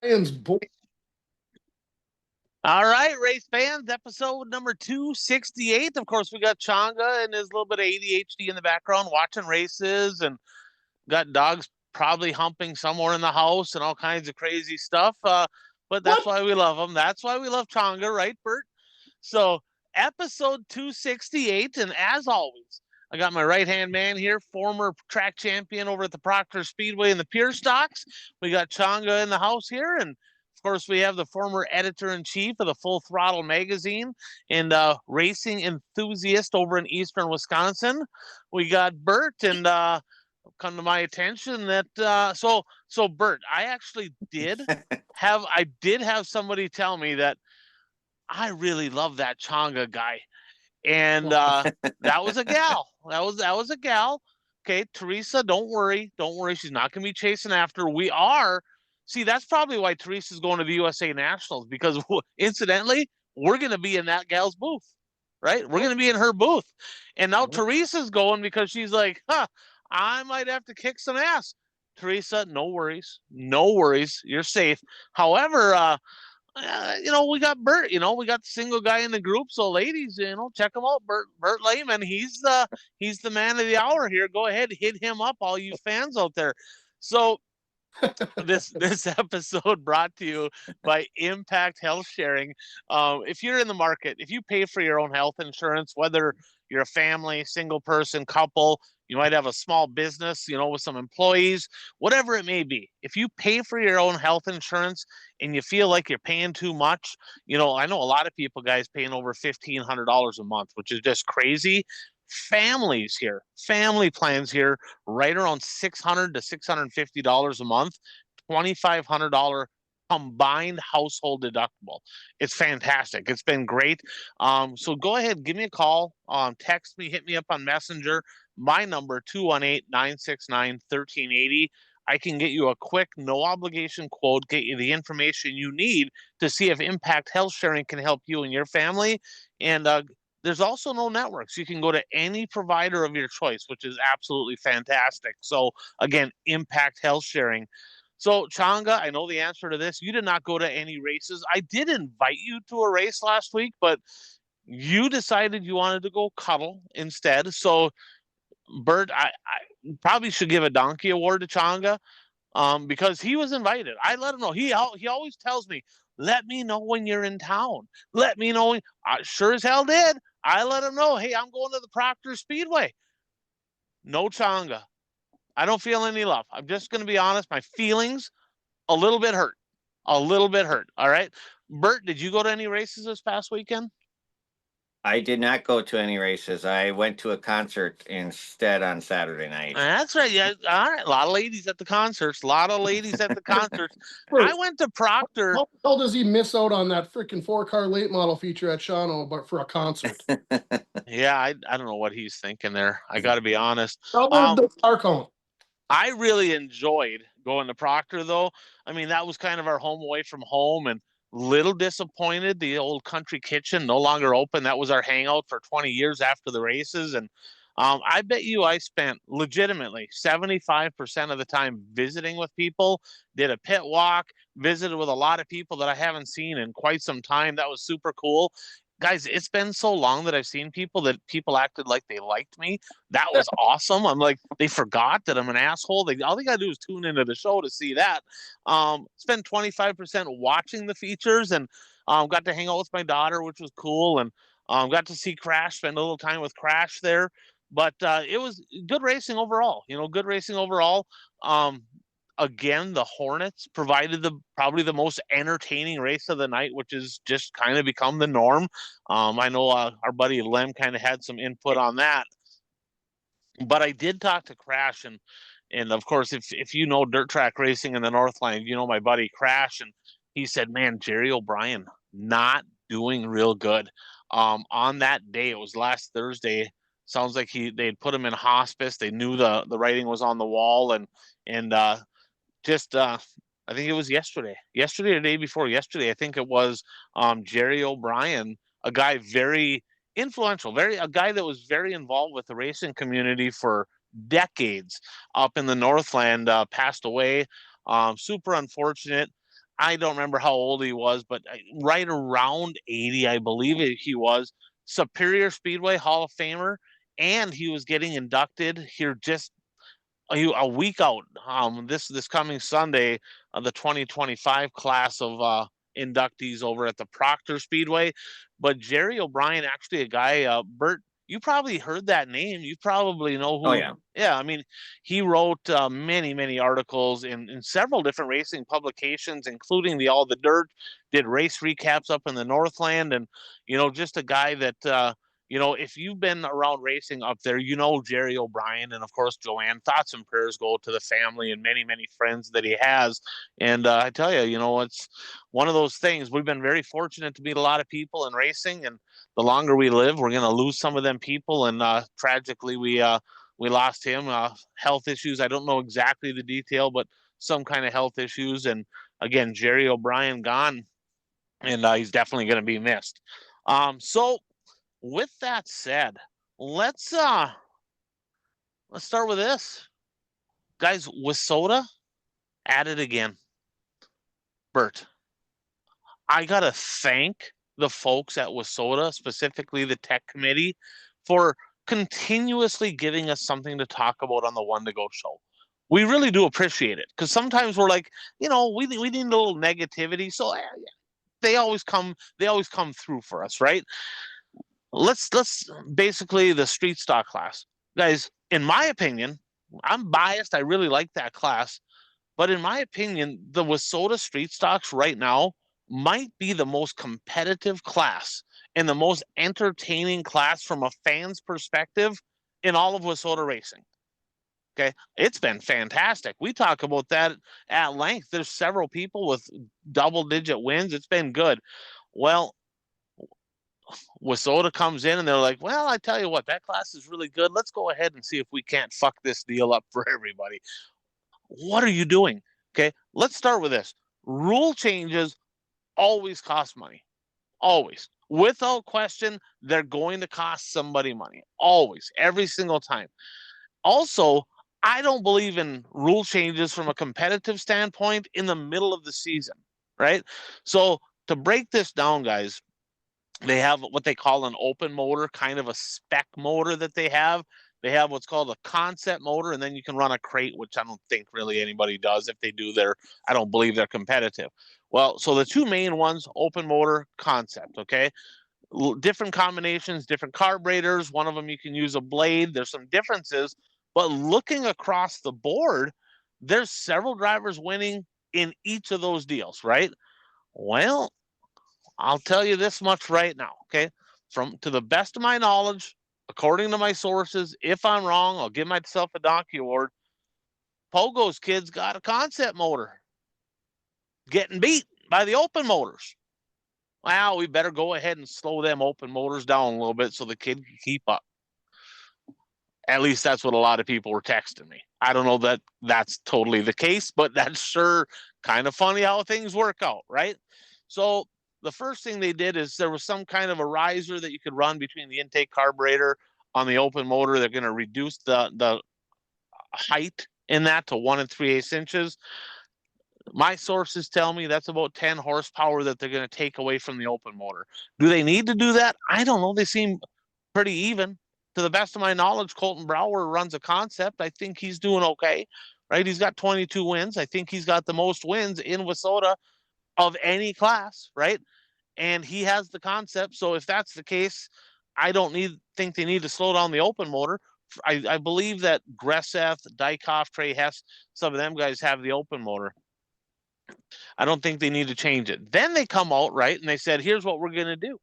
Lions boy. All right, race fans, episode number 268. Of course, we got Changa and his little bit of ADHD in the background watching races, and got dogs probably humping somewhere in the house and all kinds of crazy stuff. But that's What? why we love them. That's why we love Changa, right, Bert? So, episode 268. And as always, I got my right hand man here, former track champion over at the Proctor Speedway in the Pier Stocks. We got Changa in the house here. And of course, we have the former editor in chief of the Full Throttle magazine and racing enthusiast over in Eastern Wisconsin. We got Bert, and come to my attention that so Bert, I actually did have somebody tell me that I really love that Changa guy. And that was a gal. That was a gal. Okay, Teresa, don't worry. Don't worry. She's not gonna be chasing after. We are. See, that's probably why Teresa's going to the USA Nationals, because incidentally, we're gonna be in that gal's booth. Right? We're gonna be in her booth. And now Teresa's going because she's like, I might have to kick some ass. Teresa, no worries. No worries. You're safe. However, we got Bert. We got the single guy in the group. So, ladies, check him out. Bert Lehman. He's the man of the hour here. Go ahead, hit him up, all you fans out there. So, this episode brought to you by Impact Health Sharing. If you're in the market, if you pay for your own health insurance, whether you're a family, single person, couple, you might have a small business, with some employees, whatever it may be. If you pay for your own health insurance and you feel like you're paying too much, I know a lot of people, guys, paying over $1,500 a month, which is just crazy. Family plans here, right around $600 to $650 a month, $2,500 combined household deductible. It's fantastic. It's been great. So go ahead, give me a call, text me, hit me up on Messenger. My number, 218-969-1380. I can get you a quick, no obligation quote, get you the information you need to see if Impact Health Sharing can help you and your family. And there's also no networks. You can go to any provider of your choice, which is absolutely fantastic. So again, Impact Health Sharing. So, Changa, I know the answer to this. You did not go to any races. I did invite you to a race last week, but you decided you wanted to go cuddle instead. So, Bert, I probably should give a donkey award to Changa, because he was invited. I let him know. He always tells me, "Let me know when you're in town. Let me know." I sure as hell did. I let him know, "Hey, I'm going to the Proctor Speedway." No Changa. I don't feel any love. I'm just going to be honest. My feelings a little bit hurt. A little bit hurt. All right. Bert, did you go to any races this past weekend? I did not go to any races. I went to a concert instead on Saturday night. That's right. Yeah. All right. A lot of ladies at the concerts. A lot of ladies at the concerts. I went to Proctor. How the hell does he miss out on that freaking 4-car late model feature at Shawano, but for a concert? Yeah, I don't know what he's thinking there. I got to be honest. The car count. I really enjoyed going to Proctor, though. I mean, that was kind of our home away from home, and little disappointed the old country kitchen no longer open. That was our hangout for 20 years after the races. And I bet you I spent legitimately 75% of the time visiting with people, did a pit walk, visited with a lot of people that I haven't seen in quite some time. That was super cool. Guys, it's been so long that I've seen people that people acted like they liked me. That was awesome. I'm like, they forgot that I'm an asshole. All they gotta do is tune into the show to see that. Spend 25% watching the features, and got to hang out with my daughter, which was cool, and got to see Crash, spend a little time with Crash there. But it was good racing overall. Good racing overall. Again, the Hornets provided probably the most entertaining race of the night, which is just kind of become the norm. I know our buddy Lem kind of had some input on that, but I did talk to Crash, and of course, if you know dirt track racing in the Northland, you know my buddy Crash, and he said, "Man, Jerry O'Brien not doing real good." On that day, it was last Thursday. Sounds like they'd put him in hospice. They knew the writing was on the wall, and just I think it was yesterday or the day before yesterday. I think it was Jerry O'Brien, a guy very influential, a guy that was very involved with the racing community for decades up in the Northland, passed away. Super unfortunate. I don't remember how old he was, but right around 80, I believe he was. Superior Speedway Hall of Famer, and he was getting inducted here just a week out. This coming Sunday, the 2025 class of inductees over at the Proctor Speedway. But Jerry O'Brien, actually a guy, Bert, you probably heard that name. You probably know who. Oh, yeah. Yeah, I mean, he wrote many articles in several different racing publications, including the All the Dirt, did race recaps up in the Northland, and just a guy that if you've been around racing up there, Jerry O'Brien, and of course Joanne. Thoughts and prayers go to the family and many friends that he has. And I tell you, it's one of those things. We've been very fortunate to meet a lot of people in racing, and the longer we live, we're going to lose some of them people. And tragically, we lost him. Health issues. I don't know exactly the detail, but some kind of health issues. And again, Jerry O'Brien gone, and he's definitely going to be missed. So with that said, let's start with this. Guys, WISSOTA at it again. Bert, I gotta thank the folks at WISSOTA, specifically the tech committee, for continuously giving us something to talk about on the One to Go show. We really do appreciate it, because sometimes we're like, we need a little negativity. So they always come through for us, right? Let's basically the street stock class. Guys, in my opinion, I'm biased. I really like that class. But in my opinion, the WISSOTA street stocks right now might be the most competitive class and the most entertaining class from a fan's perspective in all of WISSOTA racing. Okay, it's been fantastic. We talk about that at length. There's several people with double-digit wins. It's been good. Well, WISSOTA comes in and they're like, well, I tell you what, that class is really good. Let's go ahead and see if we can't fuck this deal up for everybody. What are you doing? Okay, let's start with this. Rule changes always cost money. Always. Without question, they're going to cost somebody money. Always. Every single time. Also, I don't believe in rule changes from a competitive standpoint in the middle of the season, right? So to break this down, guys, they have what they call an open motor, kind of a spec motor that they have. They have what's called a concept motor, and then you can run a crate, which I don't think really anybody does. If they do, I don't believe they're competitive. Well, so the two main ones, open motor, concept, okay? Different combinations, different carburetors. One of them you can use a blade. There's some differences, but looking across the board, there's several drivers winning in each of those deals, right? Well, I'll tell you this much right now, okay? To the best of my knowledge, according to my sources, if I'm wrong, I'll give myself a donkey award. Pogo's kids got a concept motor, getting beat by the open motors. Well, we better go ahead and slow them open motors down a little bit so the kid can keep up. At least that's what a lot of people were texting me. I don't know that that's totally the case, but that's sure kind of funny how things work out, right? So the first thing they did is there was some kind of a riser that you could run between the intake carburetor on the open motor. They're going to reduce the height in that to 1 3/8 inches. My sources tell me that's about 10 horsepower that they're going to take away from the open motor. Do they need to do that? I don't know. They seem pretty even. To the best of my knowledge, Colton Brower runs a concept. I think he's doing okay, right? He's got 22 wins. I think he's got the most wins in WISSOTA of any class, right? And he has the concept. So if that's the case, I don't think they need to slow down the open motor. I believe that Gresseth, Dykhoff, Trey Hess, some of them guys have the open motor. I don't think they need to change it. Then they come out, right, and they said, here's what we're going to do.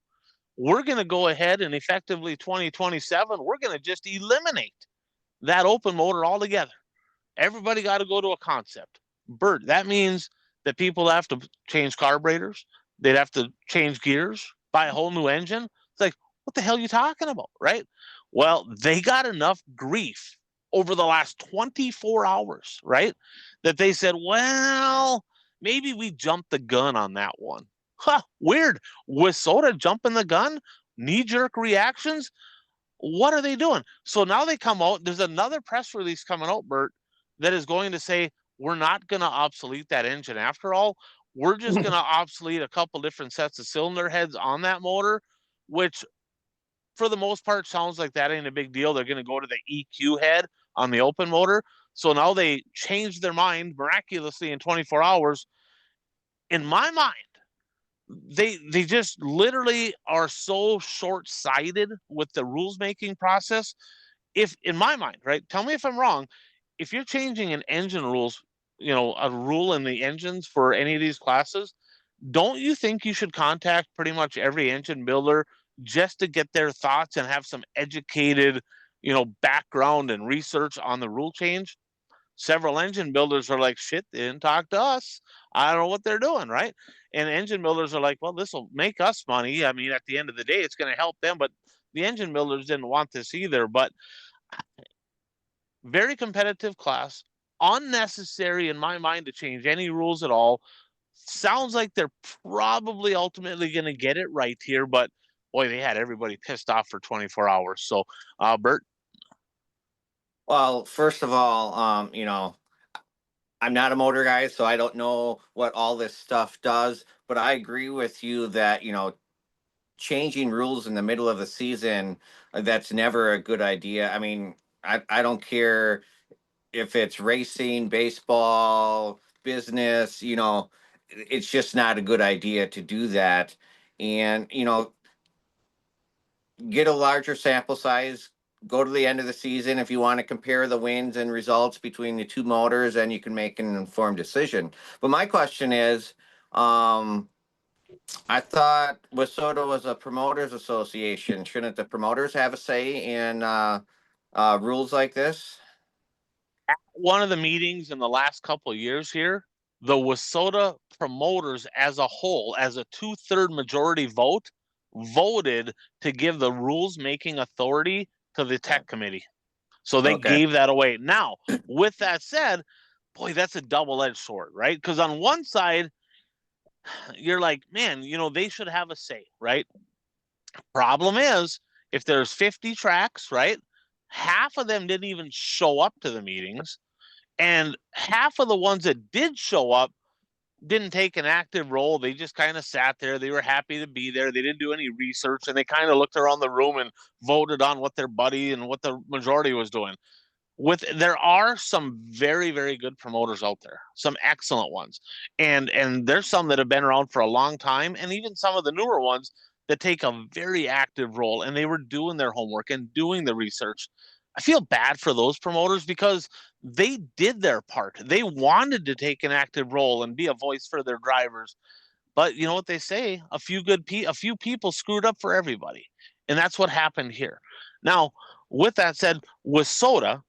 We're going to go ahead and effectively 2027, we're going to just eliminate that open motor altogether. Everybody got to go to a concept. Bert, that means that people have to change carburetors. They'd have to change gears, buy a whole new engine. It's like, what the hell are you talking about, right? Well, they got enough grief over the last 24 hours, right, that they said, well, maybe we jumped the gun on that one. Huh, weird. WISSOTA jumping the gun? Knee-jerk reactions? What are they doing? So now they come out. There's another press release coming out, Bert, that is going to say, we're not going to obsolete that engine after all. we're just going to obsolete a couple different sets of cylinder heads on that motor, which for the most part sounds like that ain't a big deal. They're going to go to the EQ head on the open motor. So now they changed their mind miraculously in 24 hours. In my mind, they just literally are so short-sighted with the rules making process. If in my mind, right, tell me if I'm wrong, if you're changing an engine rules, a rule in the engines for any of these classes, don't you think you should contact pretty much every engine builder just to get their thoughts and have some educated background and research on the rule change? Several engine builders are like, shit, they didn't talk to us. I don't know what they're doing, right? And engine builders are like, well, this will make us money. I mean, at the end of the day, it's going to help them. But the engine builders didn't want this either. But very competitive class, unnecessary in my mind to change any rules at all. Sounds like they're probably ultimately going to get it right here. But boy, they had everybody pissed off for 24 hours. So, Bert. Well, first of all, I'm not a motor guy, so I don't know what all this stuff does, but I agree with you that, changing rules in the middle of the season, that's never a good idea. I mean, I don't care if it's racing, baseball, business, it's just not a good idea to do that. And, get a larger sample size, go to the end of the season. If you want to compare the wins and results between the two motors, then you can make an informed decision. But my question is, I thought WISSOTA was a promoters association. Shouldn't the promoters have a say in rules like this? At one of the meetings in the last couple of years here, the WISSOTA promoters as a whole, as a 2/3 majority vote, voted to give the rules making authority to the tech committee. So they gave that away. Now, with that said, boy, that's a double-edged sword, right? Because on one side, you're like, man, they should have a say, right? Problem is, if there's 50 tracks, right? Half of them didn't even show up to the meetings. And half of the ones that did show up didn't take an active role. They just kind of sat there. They were happy to be there. They didn't do any research, and they kind of looked around the room and voted on what their buddy and what the majority was doing. There are some very, very good promoters out there, some excellent ones. And there's some that have been around for a long time, and even some of the newer ones that take a very active role, and they were doing their homework and doing the research. I feel bad for those promoters because they did their part. They wanted to take an active role and be a voice for their drivers. But you know what they say? A few people screwed up for everybody. And that's what happened here. Now, with that said, WISSOTA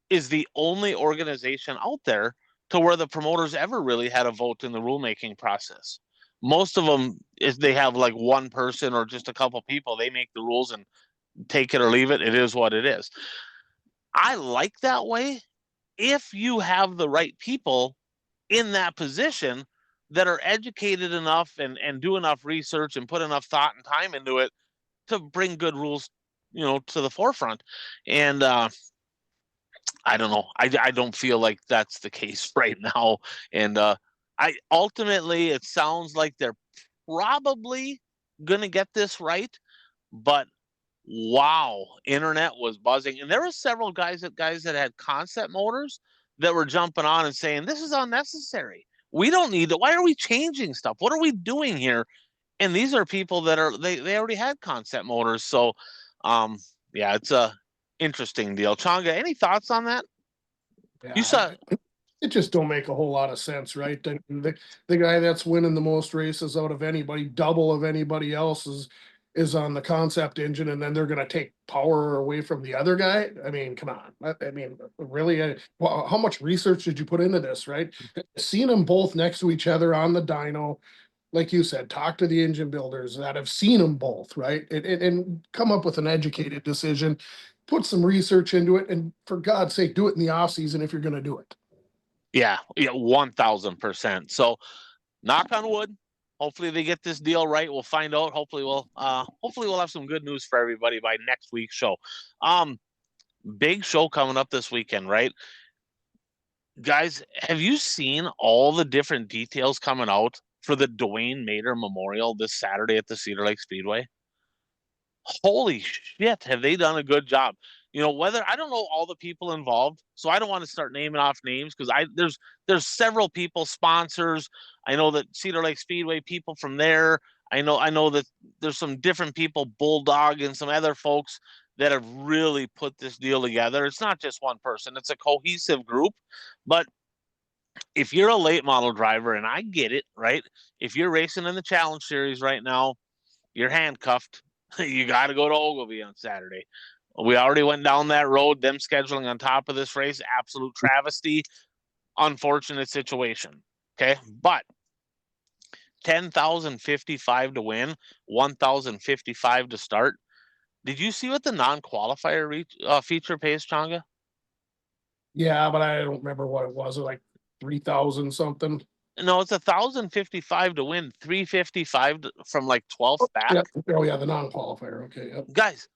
is the only organization out there to where the promoters ever really had a vote in the rulemaking process. Most of them is they have like one person or just a couple people. They make the rules and take it or leave it. It is what it is. I like that way if you have the right people in that position that are educated enough and do enough research and put enough thought and time into it to bring good rules, to the forefront. And I don't know. I don't feel like that's the case right now. And ultimately it sounds like they're probably gonna get this right, but wow, internet was buzzing. And there were several guys that had concept motors that were jumping on and saying, this is unnecessary. We don't need it. Why are we changing stuff? What are we doing here? And these are people that they already had concept motors. So yeah, it's a interesting deal. Changa, any thoughts on that? Yeah, You saw it just don't make a whole lot of sense, right? The guy that's winning the most races out of anybody, double of anybody else is on the concept engine, and then they're going to take power away from the other guy. I mean, come on. I mean, really, how much research did you put into this, right? Seeing them both next to each other on the dyno, like you said, talk to the engine builders that have seen them both, right? And come up with an educated decision, put some research into it, and for God's sake, do it in the off season if you're going to do it. Yeah, 1000%. So knock on wood. Hopefully they get this deal right. We'll find out. Hopefully we'll have some good news for everybody by next week's show. Big show coming up this weekend, right? Guys, have you seen all the different details coming out for the Dwayne Mader Memorial this Saturday at the Cedar Lake Speedway? Holy shit, have they done a good job? You know, whether I don't know all the people involved, so I don't want to start naming off names because there's several people, sponsors. I know that Cedar Lake Speedway people from there. I know that there's some different people, Bulldog and some other folks that have really put this deal together. It's not just one person, it's a cohesive group. But if you're a late model driver, and I get it, right? If you're racing in the Challenge Series right now, you're handcuffed. You got to go to Ogilvy on Saturday. We already went down that road. Them scheduling on top of this race, absolute travesty, unfortunate situation. Okay, but 10,055 to win, 1,055 to start. Did you see what the non-qualifier feature pays, Changa? Yeah, but I don't remember what it was. Like 3,000 something. No, it's 1,055 to win, 355 from like 12th back. Yeah. Oh yeah, the non-qualifier. Okay. Yep. Guys,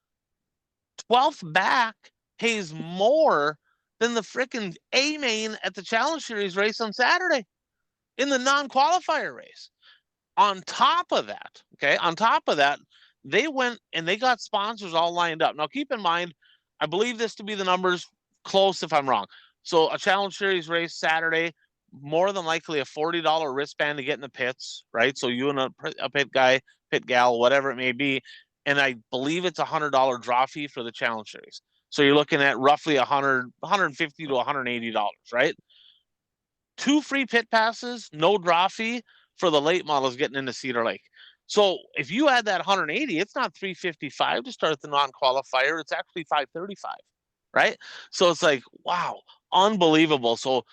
12th back pays more than the freaking A main at the Challenge Series race on Saturday in the non-qualifier race. On top of that, they went and they got sponsors all lined up. Now, keep in mind, I believe this to be the numbers, close if I'm wrong. So a Challenge Series race Saturday, more than likely a $40 wristband to get in the pits, right? So you and a pit guy, pit gal, whatever it may be. And I believe it's $100 draw fee for the Challenge Series. So you're looking at roughly $150 to $180, right? 2 free pit passes, no draw fee for the late models getting into Cedar Lake. So if you add that 180, it's not 355 to start the non-qualifier. It's actually 535, right? So it's like, wow, unbelievable. So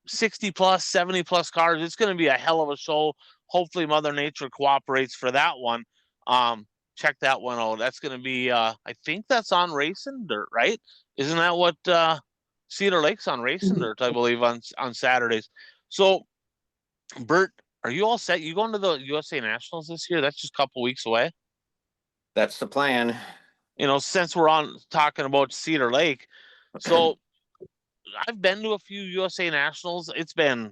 60 plus, 70 plus cars. It's going to be a hell of a show. Hopefully Mother Nature cooperates for that one. Check that one out. That's going to be, I think that's on Racing Dirt, right? Isn't that what Cedar Lake's on Racing Dirt, I believe, on Saturdays. So, Bert, are you all set? You going to the USA Nationals this year? That's just a couple weeks away. That's the plan. You know, since we're on talking about Cedar Lake, so I've been to a few USA Nationals. It's been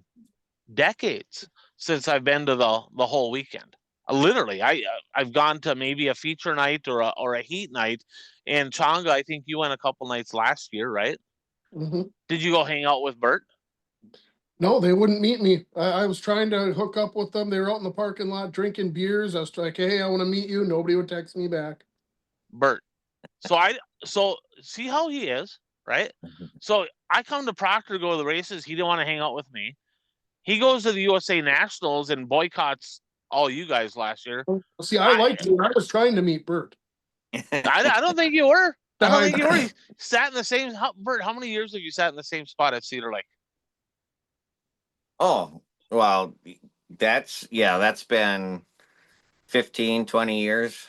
decades since I've been to the whole weekend. Literally, I've gone to maybe a feature night or a heat night. And Changa, I think you went a couple nights last year, right? Mm-hmm. Did you go hang out with Bert? No, they wouldn't meet me. I was trying to hook up with them. They were out in the parking lot drinking beers. I was like, hey, I want to meet you. Nobody would text me back. Bert. So see how he is, right? So I come to Proctor to go to the races. He didn't want to hang out with me. He goes to the USA Nationals and boycotts all you guys last year. See, I liked you. I was trying to meet Bert. I don't think you were. I don't think you were. You sat in the same. Bert, how many years have you sat in the same spot at Cedar Lake? Oh, well, that's been 15, 20 years.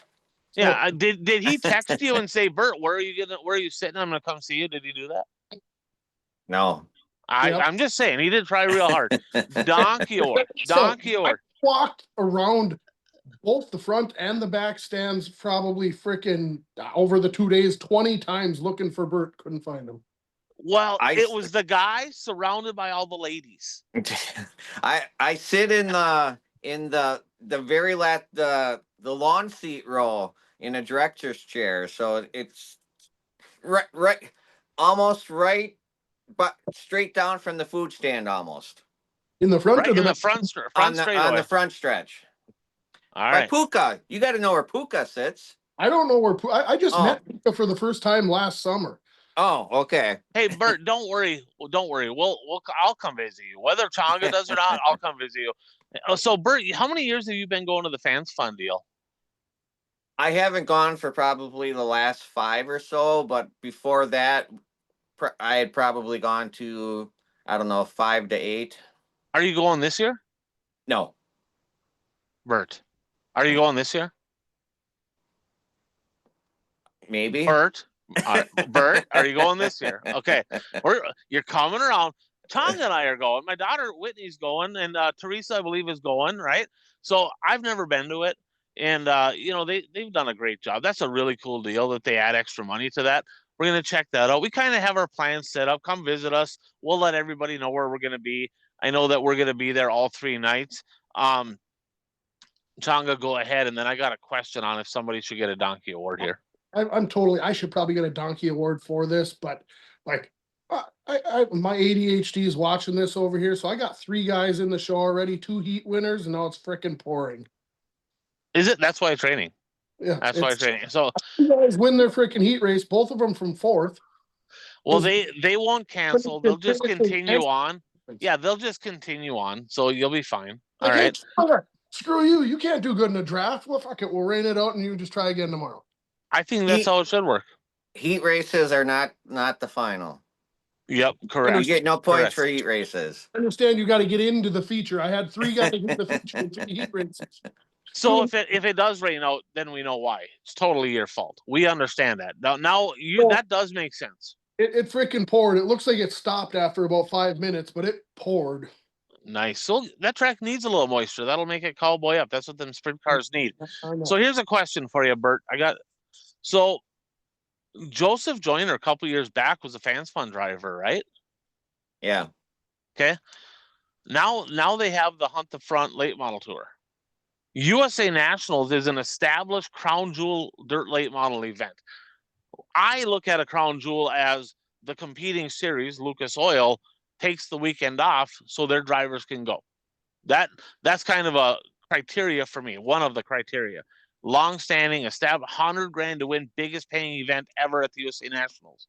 Yeah. Did he text you and say, Bert, where are you sitting? I'm gonna come see you. Did he do that? No. I'm just saying he did try real hard. Donkey or. I walked around both the front and the back stands probably freaking over the 2 days 20 times looking for Bert. Couldn't find him. Well, it was the guy surrounded by all the ladies. I sit in the very last the lawn seat row in a director's chair, so it's right almost right, but straight down from the food stand almost. In the front right of in the front on the front stretch. All right. Puka, you got to know where Puka sits. I don't know where I just met Puka for the first time last summer. Oh, okay. Hey, Bert, don't worry. Don't worry. I'll come visit you. Whether Changa does or not, I'll come visit you. So, Bert, how many years have you been going to the Fans Fun deal? I haven't gone for probably the last 5 or so, but before that, I had probably gone to, I don't know, 5 to 8. Are you going this year? No. Bert, are you going this year? Maybe. Bert, Bert, are you going this year? Okay, you're coming around. Changa and I are going. My daughter Whitney's going, and Teresa, I believe, is going. Right. So I've never been to it, and they've done a great job. That's a really cool deal that they add extra money to that. We're gonna check that out. We kind of have our plans set up. Come visit us. We'll let everybody know where we're gonna be. I know that we're gonna be there all 3 nights. Changa, go ahead, and then I got a question on if somebody should get a donkey award here. I should probably get a donkey award for this, but like, my ADHD is watching this over here, so I got 3 guys in the show already, 2 heat winners, and now it's freaking pouring. Is it? That's why training. Yeah, That's why training. So, you guys win their freaking heat race, both of them from 4th. well, they won't cancel. They'll just continue on. Yeah, they'll just continue on. So you'll be fine. All right. Screw you. You can't do good in a draft. Well, fuck it. We'll rain it out and you just try again tomorrow. I think that's how it should work. Heat races are not the final. Yep, correct. You get no points for heat races. I understand you got to get into the feature. I had 3 guys in the feature and 3 heat races. So if it does rain out, then we know why. It's totally your fault. We understand that. That does make sense. It freaking poured. It looks like it stopped after about 5 minutes, but it poured. Nice. So that track needs a little moisture. That'll make it cowboy up. That's what them sprint cars need. So here's a question for you, Bert. So Joseph Joyner a couple years back was a Fans Fund driver, right? Yeah. Okay. Now they have the Hunt the Front late model tour. USA Nationals is an established crown jewel dirt late model event. I look at a crown jewel as the competing series, Lucas Oil, takes the weekend off so their drivers can go. That's kind of a criteria for me. One of the criteria. Long-standing, established, $100,000 to win, biggest paying event ever at the USA Nationals.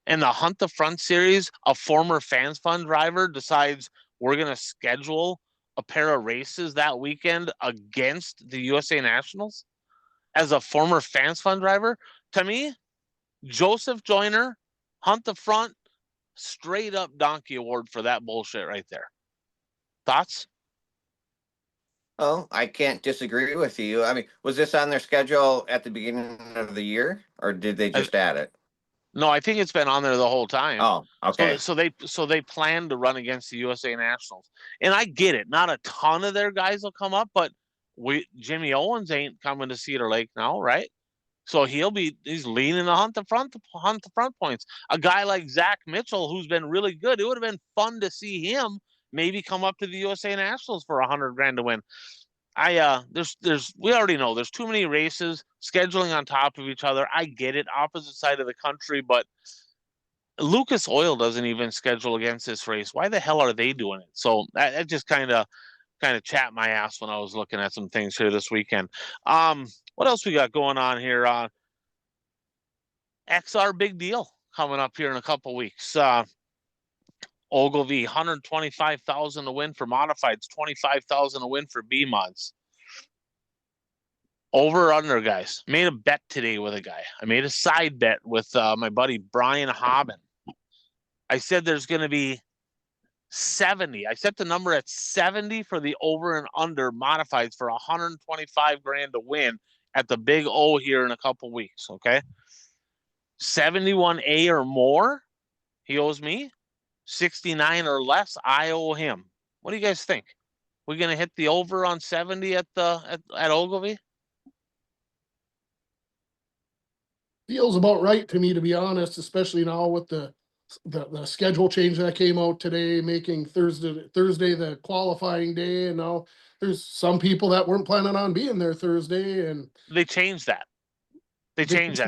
And the Hunt the Front series, a former Fans Fund driver decides we're going to schedule a pair of races that weekend against the USA Nationals as a former Fans Fund driver. To me, Joseph Joyner, Hunt the Front, straight up donkey award for that bullshit right there. Thoughts? Oh, I can't disagree with you. I mean, was this on their schedule at the beginning of the year, or did they just add it? No, I think it's been on there the whole time. Oh, okay. So they plan to run against the USA Nationals, and I get it. Not a ton of their guys will come up, but Jimmy Owens ain't coming to Cedar Lake now, right? So he's leaning to hunt the front points. A guy like Zach Mitchell, who's been really good, it would have been fun to see him maybe come up to the USA Nationals for $100,000 to win. We already know there's too many races scheduling on top of each other. I get it, opposite side of the country, but Lucas Oil doesn't even schedule against this race. Why the hell are they doing it? So that just kind of chapped my ass when I was looking at some things here this weekend. What else we got going on here? XR big deal coming up here in a couple weeks. Ogilvy, 125,000 to win for modifieds, 25,000 to win for B mods. Over or under, guys. Made a bet today with a guy. I made a side bet with my buddy Brian Hobbin. I said there's going to be 70. I set the number at 70 for the over and under modifieds for 125 grand to win at the Big O here in a couple weeks. Okay. 71A or more, he owes me. 69 or less, I owe him. What do you guys think? We're gonna hit the over on 70 at Ogilvy? Feels about right to me, to be honest, especially now with the schedule change that came out today, making Thursday the qualifying day, and now there's some people that weren't planning on being there Thursday, and they changed that.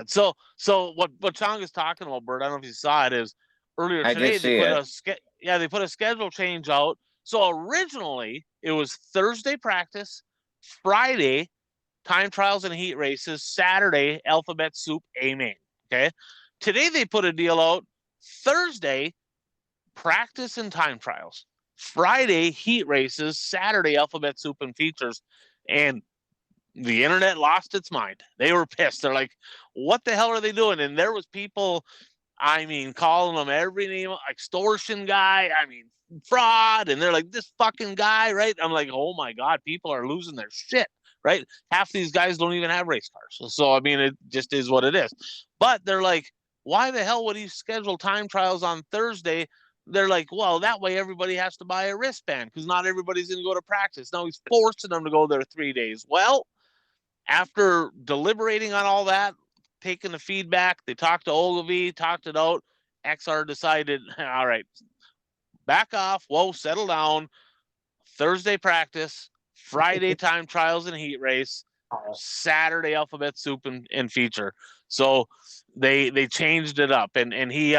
So what Chong is talking about, Bert, I don't know if you saw it, is earlier today they put a schedule change out. So originally it was Thursday practice, Friday time trials and heat races, Saturday alphabet soup A main. Okay. Today they put a deal out. Thursday practice and time trials, Friday heat races, Saturday alphabet soup and features. And the internet lost its mind. They were pissed. They're like, what the hell are they doing? And there was people, calling them every name, extortion guy, fraud. And they're like, this fucking guy, right? I'm like, oh my God, people are losing their shit, right? Half these guys don't even have race cars. So it just is what it is. But they're like, why the hell would he schedule time trials on Thursday? They're like, well, that way everybody has to buy a wristband because not everybody's going to go to practice. Now he's forcing them to go there 3 days. Well, after deliberating on all that, taking the feedback, they talked to Ogilvy, talked it out. XR decided, all right, back off. Whoa, settle down. Thursday practice, Friday time trials and heat race, Saturday alphabet soup and feature. So they changed it up, and he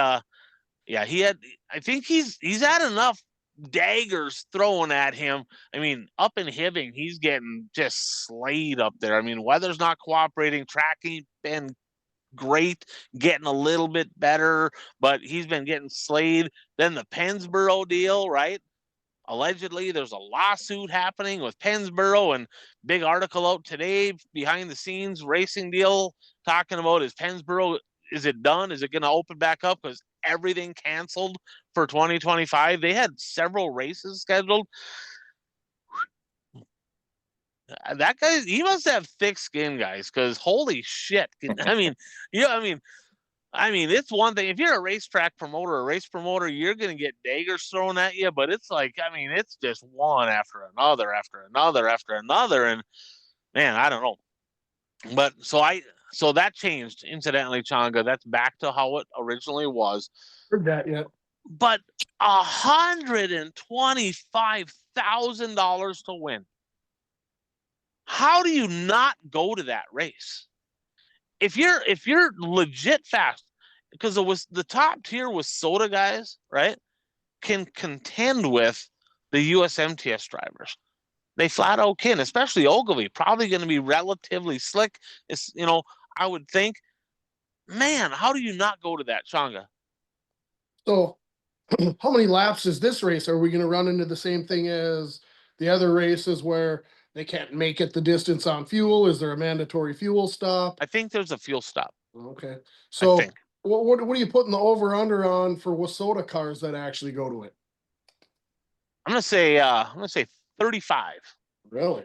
he had, I think he's had enough daggers thrown at him. I mean, up in Hibbing, he's getting just slayed up there. I mean, weather's not cooperating, tracking been great, getting a little bit better, but he's been getting slayed. Then the Pennsboro deal, right? Allegedly, there's a lawsuit happening with Pennsboro, and big article out today behind the scenes racing deal talking about, is Pennsboro, is it done? Is it going to open back up? Because everything canceled for 2025. They had several races scheduled. That guy, he must have thick skin, guys, because holy shit. I mean, it's one thing. If you're a racetrack promoter, a race promoter, you're going to get daggers thrown at you, but it's like, I mean, it's just one after another, after another, after another. And man, I don't know. But so that changed, incidentally, Changa. That's back to how it originally was. Heard that yet. But $125,000 to win. How do you not go to that race? If you're legit fast, because it was the top tier WISSOTA guys, right, can contend with the USMTS drivers. They flat out can, especially Ogilvy, probably going to be relatively slick. It's, I would think, man, how do you not go to that, Changa? So how many laps is this race? Are we going to run into the same thing as the other races where they can't make it the distance on fuel? Is there a mandatory fuel stop? I think there's a fuel stop. Okay. So think. what are you putting the over under on for WISSOTA cars that actually go to it? I'm gonna say 35. Really?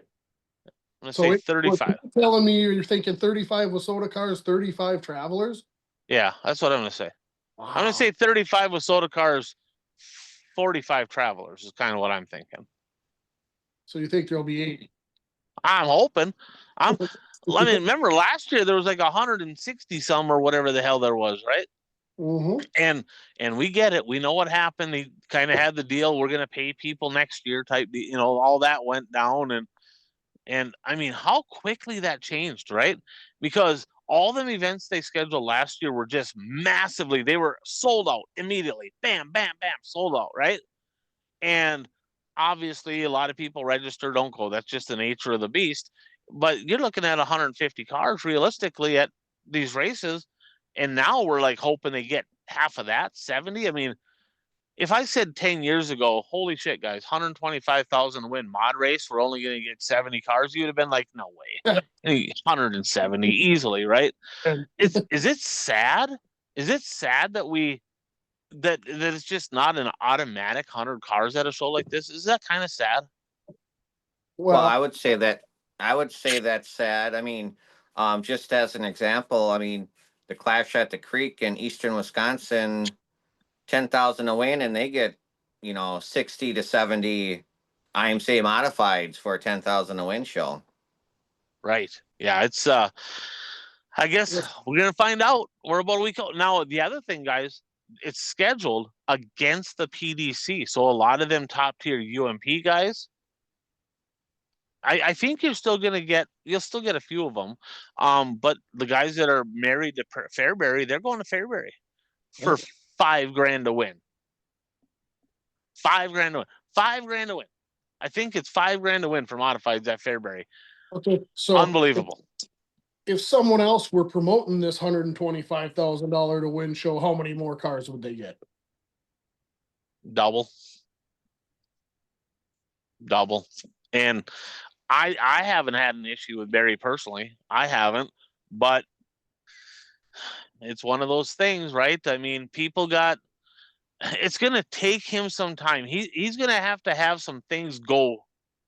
I'm gonna say 35. You're telling me you're thinking 35 WISSOTA cars, 35 travelers? Yeah, that's what I'm gonna say. Wow. I'm gonna say 35 WISSOTA cars, 45 travelers is kind of what I'm thinking. So you think there'll be 80? I'm hoping. I mean, remember last year there was like 160 some or whatever the hell there was, right? Mm-hmm. And we get it. We know what happened. He kind of had the deal. We're gonna pay people next year type. All that went down, and I mean, how quickly that changed, right? Because all them events they scheduled last year were just massively. They were sold out immediately. Bam, bam, bam, sold out, right? And obviously, a lot of people register, don't go. That's just the nature of the beast. But you're looking at 150 cars realistically at these races, and now we're like hoping they get half of that, 70. I mean, if I said 10 years ago, holy shit, guys, 125,000 win mod race, we're only going to get 70 cars, you'd have been like, no way. 170 easily, right? Is it sad? Is it sad that that it's just not an automatic 100 cars at a show like this? Is that kind of sad? Well, I would say that's sad. I mean, just as an example, I mean, the Clash at the Creek in eastern Wisconsin, 10,000 to win, and they get 60 to 70 IMCA modifieds for a 10,000 to win show. Right. Yeah, it's I guess we're gonna find out. We're about a week out. Now the other thing, guys, it's scheduled against the PDC. So a lot of them top tier UMP guys, I think you'll still get a few of them. But the guys that are married to Fairbury, they're going to Fairbury for $5,000 to win. $5,000 to win. $5,000 to win. I think it's $5,000 to win for modifieds at Fairbury. Okay, so unbelievable. If someone else were promoting this $125,000 to win show, how many more cars would they get? Double. And I haven't had an issue with Barry personally. I haven't, but it's one of those things, right? I mean, it's going to take him some time. He's going to have some things go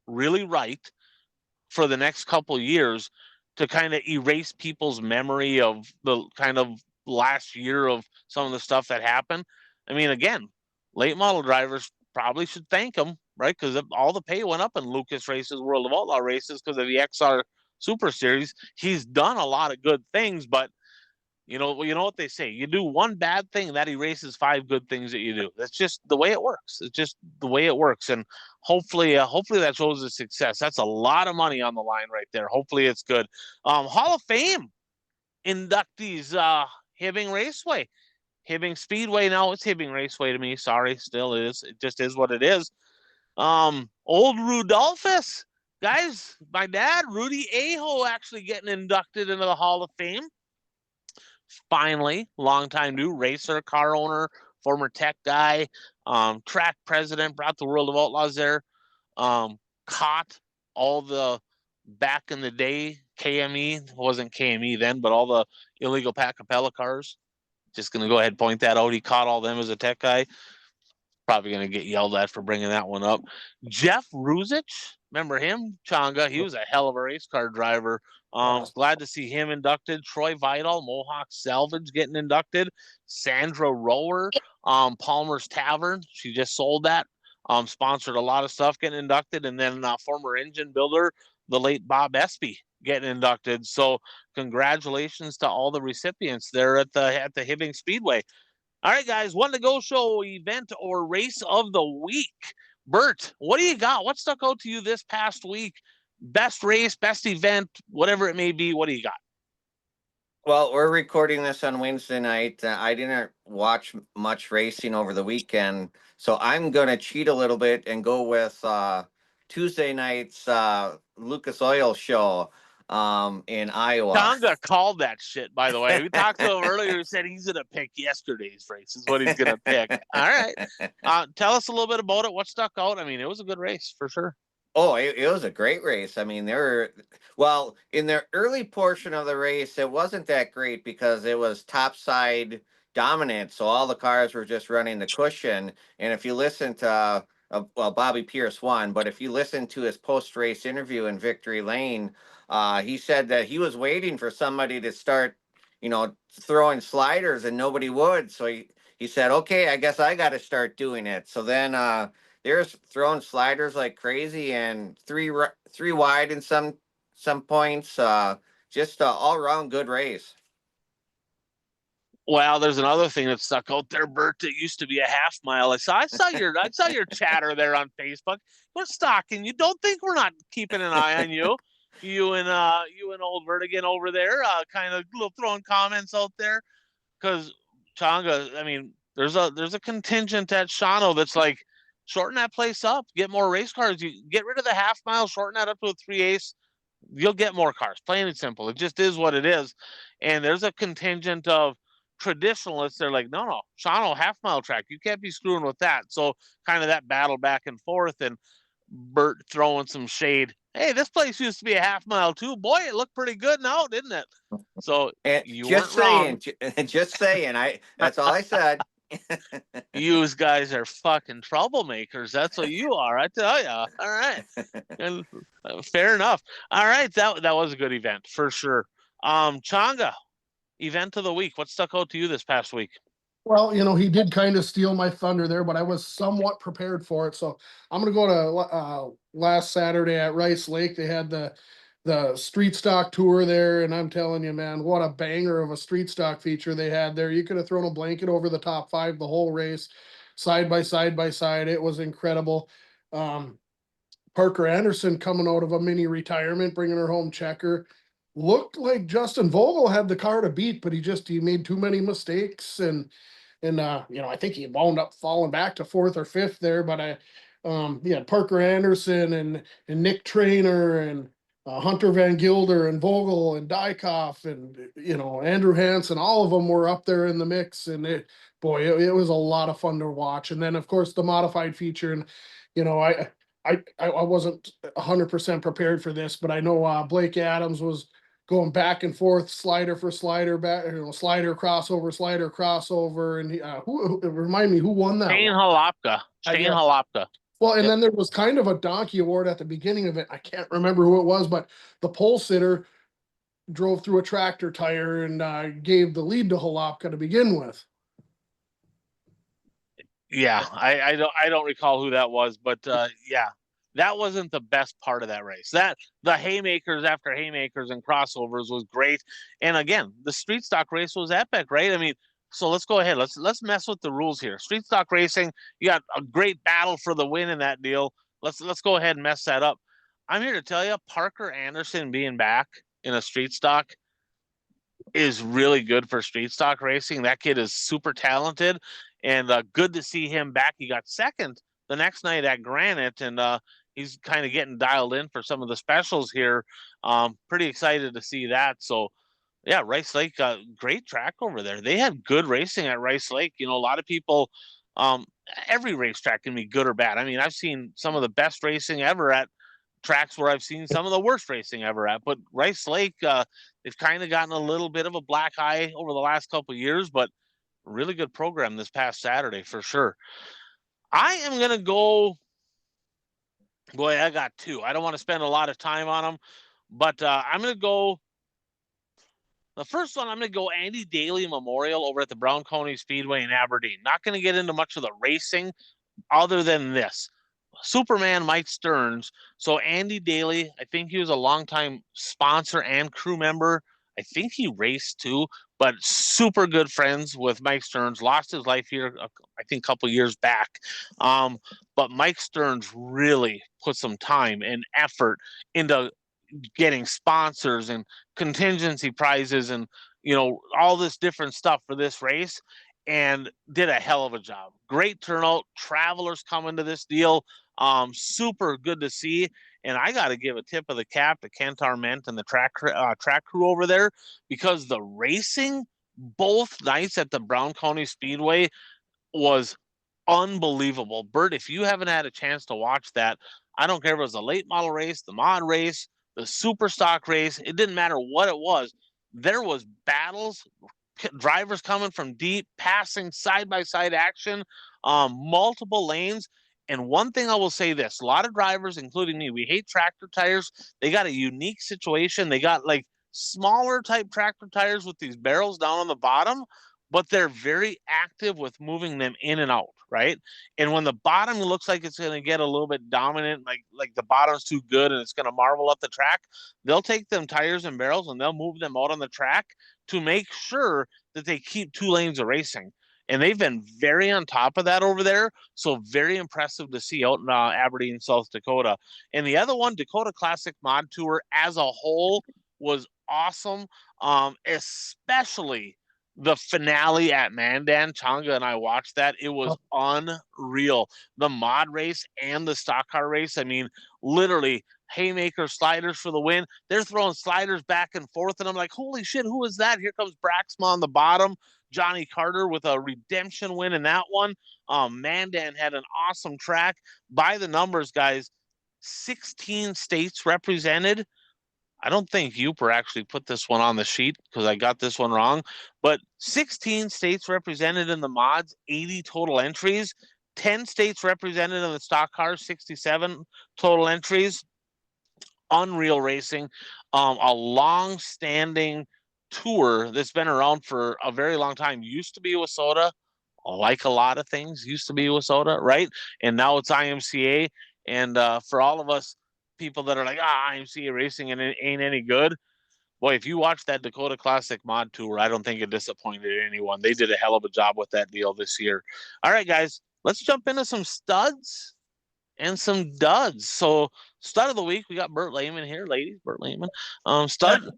really right for the next couple years to kind of erase people's memory of the kind of last year of some of the stuff that happened. I mean, again, late model drivers probably should thank him, right? Because all the pay went up in Lucas races, World of Outlaw races, because of the XR Super Series. He's done a lot of good things, but You know what they say. You do one bad thing, that erases 5 good things that you do. That's just the way it works. It's just the way it works. And hopefully that shows a success. That's a lot of money on the line right there. Hopefully it's good. Hall of Fame inductees, Hibbing Raceway. Hibbing Speedway now. It's Hibbing Raceway to me. Sorry, still is. It just is what it is. Old Rudolphus. Guys, my dad, Rudy Aho, actually getting inducted into the Hall of Fame. Finally, longtime new racer, car owner, former tech guy, track president, brought the World of Outlaws there, caught all the back in the day KME, wasn't KME then, but all the illegal Pat Capella cars. Just going to go ahead and point that out. He caught all them as a tech guy. Probably going to get yelled at for bringing that one up. Jeff Ruzich, remember him? Changa, he was a hell of a race car driver. Glad to see him inducted. Troy Vidal, Mohawk Salvage getting inducted. Sandra Rower, Palmer's Tavern. She just sold that. Sponsored a lot of stuff getting inducted. And then former engine builder, the late Bob Espy, getting inducted. So congratulations to all the recipients there at the Hibbing Speedway. All right, guys, One to Go Show event or race of the week. Bert, what do you got? What stuck out to you this past week? Best race, best event, whatever it may be. What do you got? Well, we're recording this on Wednesday night. I didn't watch much racing over the weekend, so I'm going to cheat a little bit and go with Tuesday night's Lucas Oil show in Iowa. Tonga called that shit, by the way. We talked to him earlier. He said he's going to pick yesterday's race is what he's going to pick. All right. Tell us a little bit about it. What stuck out? I mean, it was a good race for sure. Oh, it was a great race. I mean, well, in the early portion of the race, it wasn't that great because it was topside dominant. So all the cars were just running the cushion. And if you listen to, well, Bobby Pierce won, but if you listen to his post-race interview in Victory Lane, he said that he was waiting for somebody to start, throwing sliders and nobody would. So he said, okay, I guess I got to start doing it. So then, they're throwing sliders like crazy and three wide in some points. Just all around good race. Well, there's another thing that stuck out there, Bert. It used to be a half mile. I saw your chatter there on Facebook. We're stalking you. Don't think we're not keeping an eye on you. You and old Vertigan over there, kind of throwing comments out there. Because Changa, I mean, there's a contingent at Shawano that's like, shorten that place up, get more race cars. You get rid of the half mile, shorten that up to a 3/8. You'll get more cars. Plain and simple. It just is what it is. And there's a contingent of traditionalists. They're like, no, Shawano half mile track. You can't be screwing with that. So kind of that battle back and forth, and Bert throwing some shade. Hey, this place used to be a half mile too. Boy, it looked pretty good now, didn't it? So and you just weren't saying, wrong. Just saying. That's all I said. You guys are fucking troublemakers. That's what you are, I tell you. All right, and fair enough. All right, that was a good event for sure. Changa, event of the week. What stuck out to you this past week? Well, he did kind of steal my thunder there, but I was somewhat prepared for it. So I'm going to go to last Saturday at Rice Lake. They had the street stock tour there, and I'm telling you, man, what a banger of a street stock feature they had there. You could have thrown a blanket over the top 5 the whole race, side by side by side. It was incredible. Parker Anderson coming out of a mini retirement, bringing her home checker. Looked like Justin Vogel had the car to beat, but he made too many mistakes, and I think he wound up falling back to 4th or 5th there. But Parker Anderson and Nick Trainer and Hunter Van Gilder and Vogel and Dykhoff and Andrew Hansen, all of them were up there in the mix, and it was a lot of fun to watch. And then of course the modified feature, and I wasn't 100% prepared for this, but I know Blake Adams was going back and forth, slider for slider, back, slider crossover, and who remind me who won that? Shane Halopka. Well, and then there was kind of a donkey award at the beginning of it. I can't remember who it was, but the pole sitter drove through a tractor tire and gave the lead to Halopka to begin with. Yeah, I don't recall who that was, but yeah, that wasn't the best part of that race. That the haymakers after haymakers and crossovers was great. And again, the street stock race was epic, right? I mean, so let's go ahead. Let's mess with the rules here. Street stock racing, you got a great battle for the win in that deal. Let's go ahead and mess that up. I'm here to tell you, Parker Anderson being back in a street stock is really good for street stock racing. That kid is super talented, and good to see him back. He got second the next night at Granite, and he's kind of getting dialed in for some of the specials here. Pretty excited to see that. So yeah, Rice Lake, great track over there. They had good racing at Rice Lake. You know, a lot of people, every racetrack can be good or bad. I mean, I've seen some of the best racing ever at tracks where I've seen some of the worst racing ever at. But Rice Lake, they've kind of gotten a little bit of a black eye over the last couple of years, but really good program this past Saturday for sure. I am going to go. Boy, I got two. I don't want to spend a lot of time on them, but I'm going to go. The first one, I'm going to go Andy Daly Memorial over at the Brown County Speedway in Aberdeen. Not going to get into much of the racing other than this. Superman Mike Stearns. So Andy Daly, I think he was a longtime sponsor and crew member. I think he raced too, but super good friends with Mike Stearns. Lost his life here, I think, a couple years back. But Mike Stearns really put some time and effort into getting sponsors and contingency prizes and, you know, all this different stuff for this race, and did a hell of a job. Great turnout, travelers coming to this deal. Super good to see. And I got to give a tip of the cap to Kent Arment and the track crew over there, because the racing both nights at the Brown County Speedway was unbelievable. Bert, if you haven't had a chance to watch that, I don't care if it was a late model race, the mod race, the super stock race, it didn't matter what it was. There was battles, drivers coming from deep, passing side-by-side action, multiple lanes. And one thing I will say this, a lot of drivers, including me, we hate tractor tires. They got a unique situation. They got like smaller type tractor tires with these barrels down on the bottom, but they're very active with moving them in and out, right? And when the bottom looks like it's going to get a little bit dominant, like the bottom's too good and it's going to marvel up the track, they'll take them tires and barrels and they'll move them out on the track to make sure that they keep two lanes of racing. And they've been very on top of that over there. So very impressive to see out in Aberdeen, South Dakota. And the other one, Dakota Classic Mod Tour as a whole was awesome, especially the finale at Mandan. Changa and I watched that. It was unreal. The mod race and the stock car race. I mean, literally haymaker sliders for the win. They're throwing sliders back and forth, and I'm like, holy shit, who is that? Here comes Braxma on the bottom. Johnny Carter with a redemption win in that one. Mandan had an awesome track. By the numbers, guys, 16 states represented. I don't think Uper actually put this one on the sheet because I got this one wrong, but 16 states represented in the mods, 80 total entries, 10 states represented in the stock cars, 67 total entries. Unreal racing, a long-standing tour that's been around for a very long time. Used to be Wissota, like a lot of things, used to be Wissota, right? And now it's IMCA. And for all of us people that are like, IMCA racing and it ain't any good. Boy, if you watch that Dakota Classic Mod Tour, I don't think it disappointed anyone. They did a hell of a job with that deal this year. All right, guys, let's jump into some studs and some duds. So, stud of the week, we got Bert Lehman here, ladies. Bert Lehman. Stud.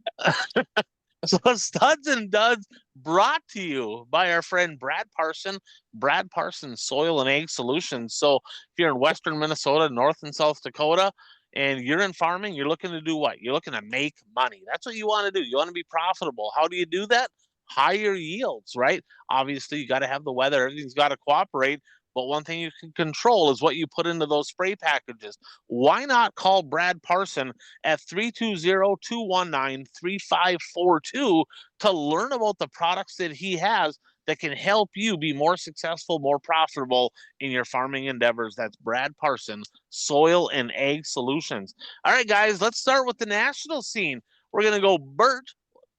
So, studs and duds brought to you by our friend Brad Parson, Brad Parson Soil and Ag Solutions. So, if you're in Western Minnesota, North and South Dakota, and you're in farming, you're looking to do what? You're looking to make money. That's what you want to do. You want to be profitable. How do you do that? Higher yields, right? Obviously, you got to have the weather. Everything's got to cooperate. But one thing you can control is what you put into those spray packages. Why not call Brad Parson at 320-219-3542 to learn about the products that he has that can help you be more successful, more profitable in your farming endeavors. That's Brad Parson, Soil and Ag Solutions. All right, guys, let's start with the national scene. We're going to go Bert,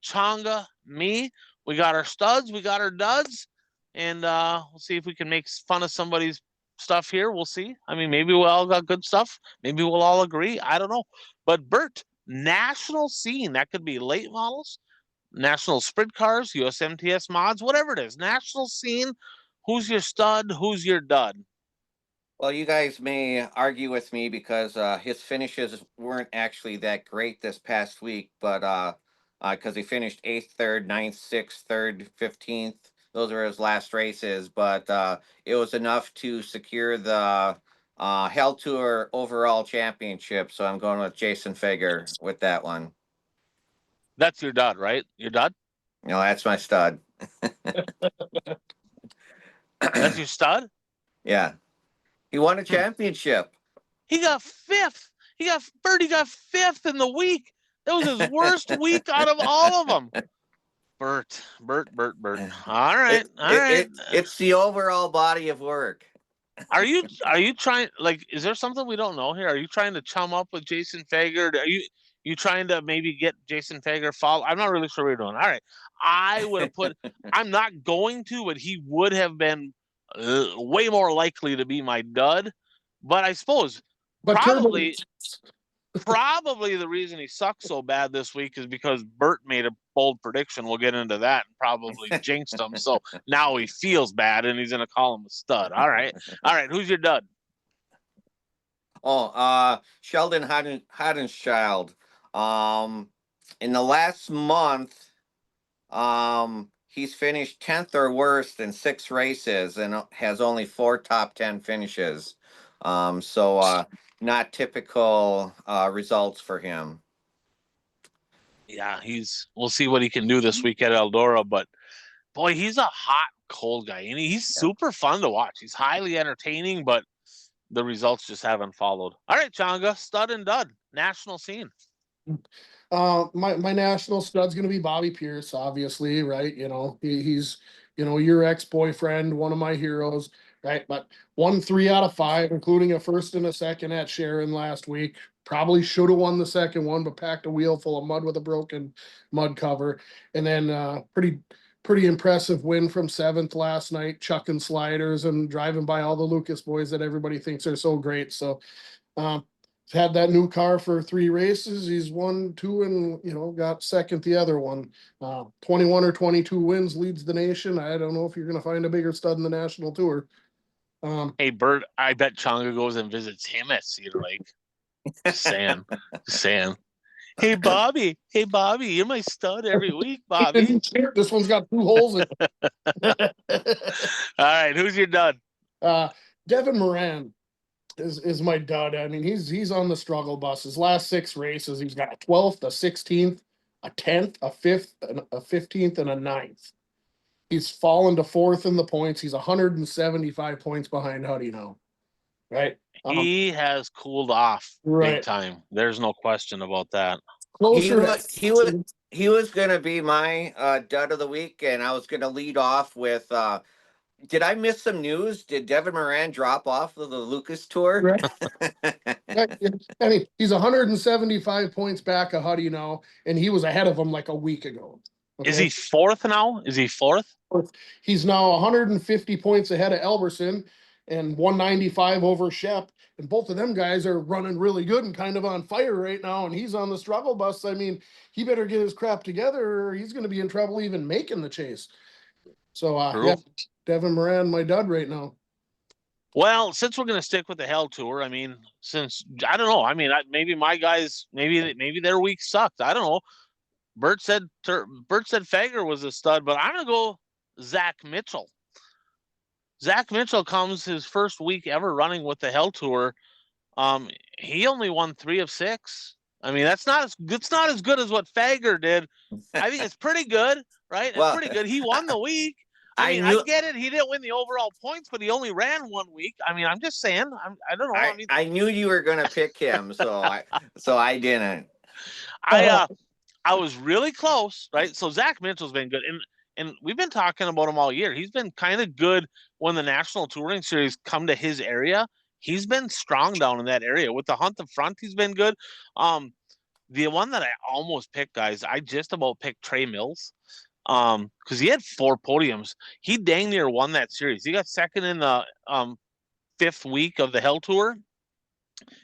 Changa, me. We got our studs, we got our duds. And we'll see if we can make fun of somebody's stuff here. We'll see. I mean, maybe we all got good stuff. Maybe we'll all agree. I don't know. But Bert, national scene, that could be late models, national sprint cars, USMTS mods, whatever it is. National scene. Who's your stud? Who's your dud? Well, you guys may argue with me because his finishes weren't actually that great this past week, but because he finished 8th, 3rd, 9th, 6th, 3rd, 15th. Those are his last races, but it was enough to secure the Hell Tour overall championship. So I'm going with Jason Fager with that one. That's your dud, right? Your dud? No, that's my stud. That's your stud? Yeah. He won a championship. He got 5th. Bertie got 5th in the week. That was his worst week out of all of them. Bert. All right. It's the overall body of work. Are you trying, like, is there something we don't know here? Are you trying to chum up with Jason Fager? Are you trying to maybe get Jason Fager follow? I'm not really sure what you're doing. All right. I would have put, I'm not going to, but he would have been way more likely to be my dud. But I suppose probably the reason he sucked so bad this week is because Bert made a bold prediction. We'll get into that and probably jinxed him. So now he feels bad and he's going to call him a stud. All right. Who's your dud? Sheldon Haddenschild. In the last month, he's finished 10th or worse in 6 races and has only 4 top 10 finishes. So not typical results for him. Yeah, we'll see what he can do this week at Eldora, but boy, he's a hot, cold guy. And he's super fun to watch. He's highly entertaining, but the results just haven't followed. All right, Changa, stud and dud, national scene. My national stud's gonna be Bobby Pierce, obviously, right? He's your ex-boyfriend, one of my heroes, right? But won 3 out of 5, including a first and a second at Sharon last week. Probably should have won the second one, but packed a wheel full of mud with a broken mud cover. And then pretty impressive win from 7th last night, chucking sliders and driving by all the Lucas boys that everybody thinks are so great. So had that new car for 3 races. He's won 2 and got second the other one. 21 or 22 wins, leads the nation. I don't know if you're going to find a bigger stud in the national tour. Hey Bert, I bet Changa goes and visits him at Cedar Lake. Just saying. Hey Bobby, you're my stud every week, Bobby. This one's got 2 holes in it. All right, who's your dud? Devin Moran is my dud. I mean, he's on the struggle bus. His last 6 races, he's got a 12th, a 16th, a 10th, a 5th, a 15th, and a 9th. He's fallen to 4th in the points. He's 175 points behind Huddy now. Right? He has cooled off big time. There's no question about that. He was gonna be my dud of the week, and I was gonna lead off with did I miss some news? Did Devin Moran drop off of the Lucas Tour? Right. I mean, he's 175 points back of Huddy now, and he was ahead of him like a week ago. Okay? Is he 4th now? Is he 4th? He's now 150 points ahead of Elberson and 195 over Shep. And both of them guys are running really good and kind of on fire right now. And he's on the struggle bus. I mean, he better get his crap together or he's going to be in trouble even making the chase. So, Devin Moran, my dud right now. Well, since we're going to stick with the Hell Tour, I mean, I don't know. I mean, maybe my guys, maybe their week sucked. I don't know. Bert said Fager was a stud, but I'm going to go Zach Mitchell. Zach Mitchell comes his first week ever running with the Hell Tour. He only won 3 of 6. I mean, it's not as good as what Fager did. I think it's pretty good, right? It's pretty good. He won the week. I get it. He didn't win the overall points, but he only ran 1 week. I mean, I'm just saying. I don't know. I knew you were going to pick him, so I didn't. I was really close, right? So Zach Mitchell's been good, and we've been talking about him all year. He's been kind of good when the National Touring Series come to his area. He's been strong down in that area with the Hunt the Front. He's been good. The one that I almost picked, guys, I just about picked Trey Mills. Because he had 4 podiums. He dang near won that series. He got second in the 5th week of the Hell Tour.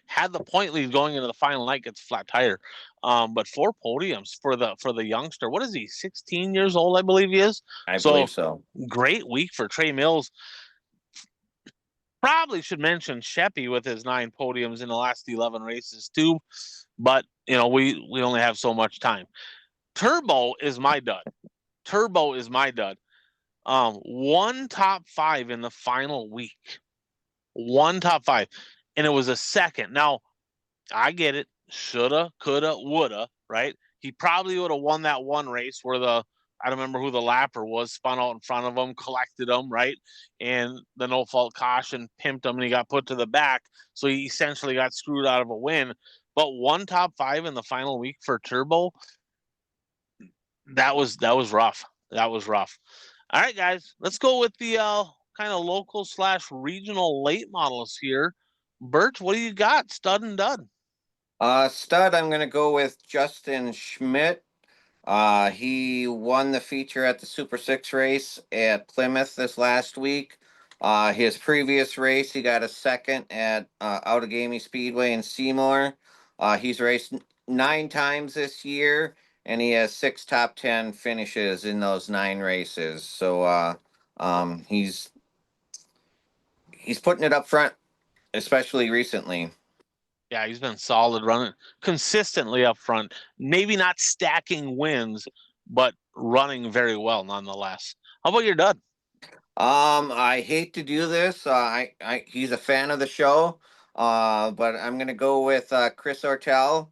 Had the point lead going into the final night, gets a flat tire. But 4 podiums for the youngster. What is he? 16 years old, I believe he is. I believe so. Great week for Trey Mills. Probably should mention Sheppy with his 9 podiums in the last 11 races too. But we only have so much time. Turbo is my dud. One top 5 in the final week. One top 5. And it was a second. Now, I get it. Shoulda, coulda, woulda, right? He probably would have won that one race where I don't remember who the lapper was, spun out in front of him, collected him, right? And the no-fault caution pimped him, and he got put to the back. So he essentially got screwed out of a win. But one top 5 in the final week for Turbo, that was rough. That was rough. All right, guys, let's go with the kind of local / regional late models here. Bert, what do you got? Stud and dud. Stud, I'm going to go with Justin Schmidt. He won the feature at the Super 6 race at Plymouth this last week. His previous race, he got a second at Outagamie Speedway in Seymour. He's raced 9 times this year, and he has 6 top 10 finishes in those 9 races. So he's putting it up front, especially recently. Yeah, he's been solid running consistently up front. Maybe not stacking wins, but running very well nonetheless. How about your dud? I hate to do this. He's a fan of the show. But I'm gonna go with Chris Ortel.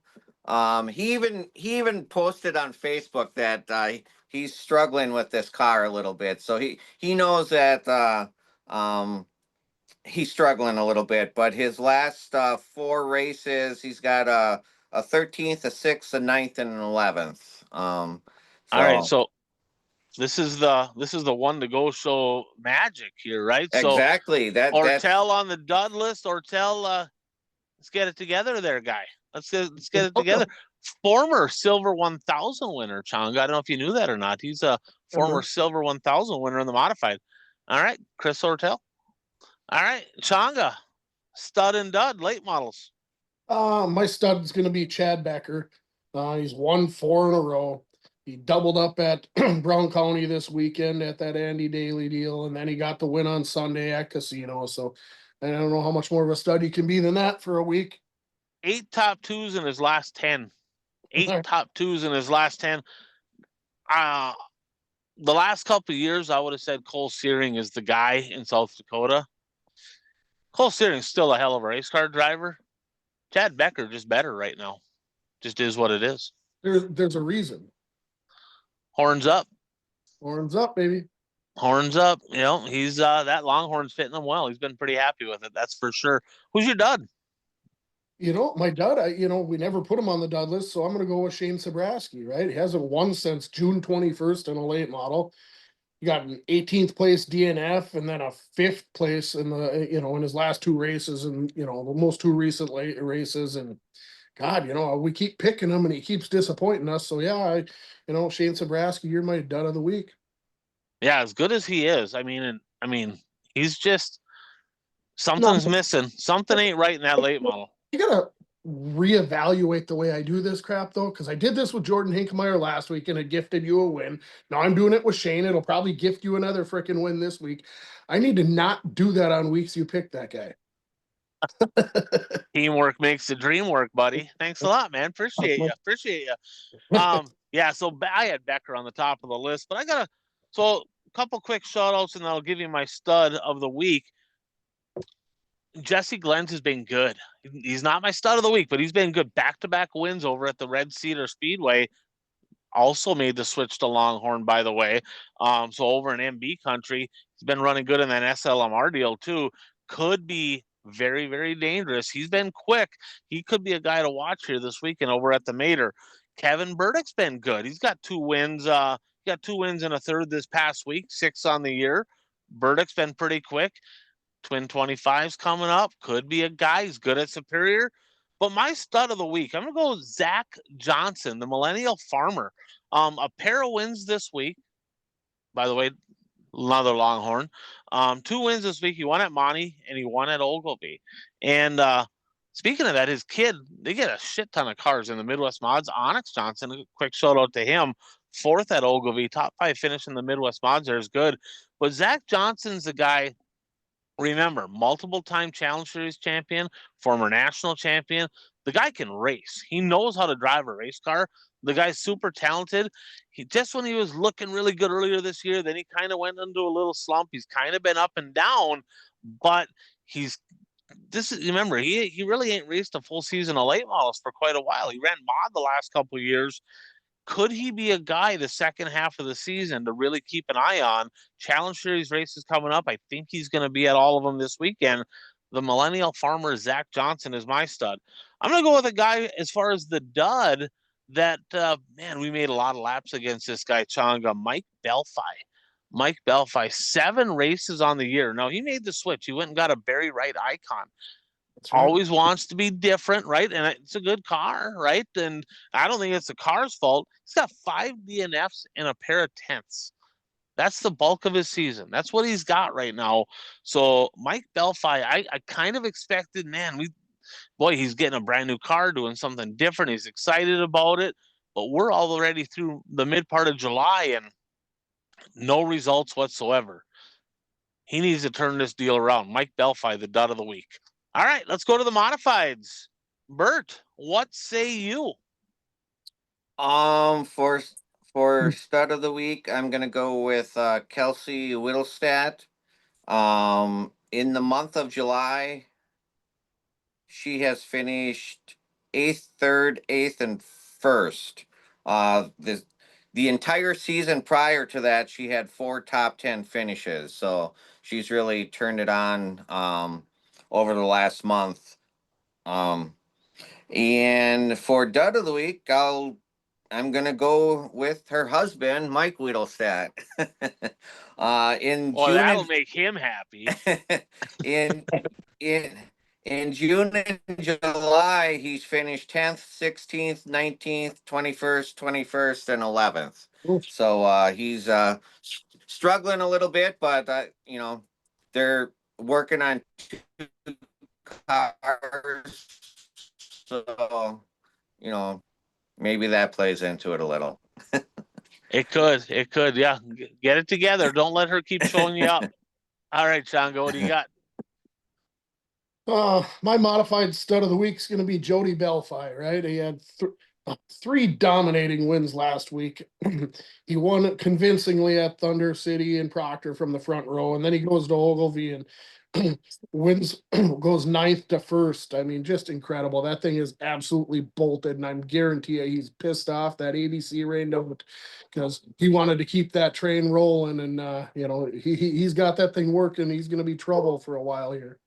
He even posted on Facebook that he's struggling with this car a little bit. So he knows that he's struggling a little bit, but his last 4 races, he's got a 13th, a 6th, a 9th, and an 11th. All right, so this is the one to go show magic here, right? Exactly. So Ortel on the dud list. Ortel, let's get it together there, guy. Let's get it together. Former Silver 1000 winner, Changa. I don't know if you knew that or not. He's a former Silver 1000 winner in the modified. All right, Chris Ortel. All right, Changa, stud and dud, late models. My stud is going to be Chad Becker. He's won 4 in a row. He doubled up at Brown County this weekend at that Andy Daly deal, and then he got the win on Sunday at Casino. So I don't know how much more of a stud he can be than that for a week. 8 top 2s in his last 10. 8 top 2s in his last 10. The last couple of years, I would have said Cole Searing is the guy in South Dakota. Cole Searing's still a hell of a race car driver. Chad Becker just better right now. Just is what it is. There's a reason. Horns up. Horns up, baby. Horns up. He's that Longhorn's fitting him well. He's been pretty happy with it. That's for sure. Who's your dud? My dud, we never put him on the dud list, so I'm going to go with Shane Sabraski, right? He hasn't won since June 21st in a late model. He got an 18th place DNF and then a 5th place in in his last 2 races and, the most 2 recent late races. And God, we keep picking him and he keeps disappointing us. So yeah, Shane Sabraski, you're my dud of the week. Yeah, as good as he is. I mean, he's just something's missing. Something ain't right in that late model. You gotta reevaluate the way I do this crap though, because I did this with Jordan Hinkmeyer last week and it gifted you a win. Now I'm doing it with Shane. It'll probably gift you another freaking win this week. I need to not do that on weeks you pick that guy. Teamwork makes the dream work, buddy. Thanks a lot, man. Appreciate you. Yeah, so I had Becker on the top of the list, but I got a couple quick shout outs and I'll give you my stud of the week. Jesse Glenn's has been good. He's not my stud of the week, but he's been good. Back-to-back wins over at the Red Cedar Speedway. Also made the switch to Longhorn, by the way. So over in MB country, he's been running good in that SLMR deal too. Could be very, very dangerous. He's been quick. He could be a guy to watch here this weekend over at the Mater. Kevin Burdick's been good. He's got 2 wins. He got 2 wins and a third this past week, 6 on the year. Burdick's been pretty quick. Twin 25's coming up. Could be a guy. He's good at Superior. But my stud of the week, I'm going to go with Zach Johnson, the Millennial Farmer. A pair of wins this week. By the way, another Longhorn. 2 wins this week. He won at Monty and he won at Ogilvy. And speaking of that, his kid, they get a shit ton of cars in the Midwest Mods. Onyx Johnson, a quick shout out to him. 4th at Ogilvy, top 5 finish in the Midwest Mods there is good. But Zach Johnson's the guy, remember, multiple time Challenge Series champion, former national champion. The guy can race. He knows how to drive a race car. The guy's super talented. When he was looking really good earlier this year, then he kind of went into a little slump. He's kind of been up and down, but remember, he really ain't raced a full season of late models for quite a while. He ran mod the last couple of years. Could he be a guy the second half of the season to really keep an eye on? Challenge Series races coming up. I think he's going to be at all of them this weekend. The millennial farmer, Zach Johnson, is my stud. I'm going to go with a guy as far as the dud that, we made a lot of laps against this guy, Changa, Mike Belfi. 7 races on the year. Now, he made the switch. He went and got a Barry Wright Icon. Right. Always wants to be different, right? And it's a good car, right? And I don't think it's the car's fault. He's got 5 DNFs and a pair of 10ths. That's the bulk of his season. That's what he's got right now. So Mike Belfi, I kind of expected, he's getting a brand new car, doing something different. He's excited about it, but we're already through the mid part of July and no results whatsoever. He needs to turn this deal around. Mike Belfi, the dud of the week. All right, let's go to the modifieds. Bert, what say you? For stud of the week, I'm gonna go with Kelsey Whittlestat. In the month of July, she has finished 8th, 3rd, 8th, and 1st. The entire season prior to that, she had 4 top 10 finishes. So she's really turned it on over the last month. And for dud of the week, I'm gonna go with her husband, Mike Whittlestat. That'll make him happy. in June and July, he's finished 10th, 16th, 19th, 21st, 21st, and 11th. Oof. So he's struggling a little bit, but they're working on 2 cars, so maybe that plays into it a little. It could, yeah. Get it together. Don't let her keep showing you up. All right, Shango, what do you got? My modified stud of the week is going to be Jody Belfi, right? He had 3 dominating wins last week. He won convincingly at Thunder City and Proctor from the front row, and then he goes to Ogilvy and wins, goes 9th to 1st. I mean, just incredible. That thing is absolutely bolted, and I'm guarantee you he's pissed off that ABC rained out because he wanted to keep that train rolling, and he's got that thing working. He's going to be trouble for a while here.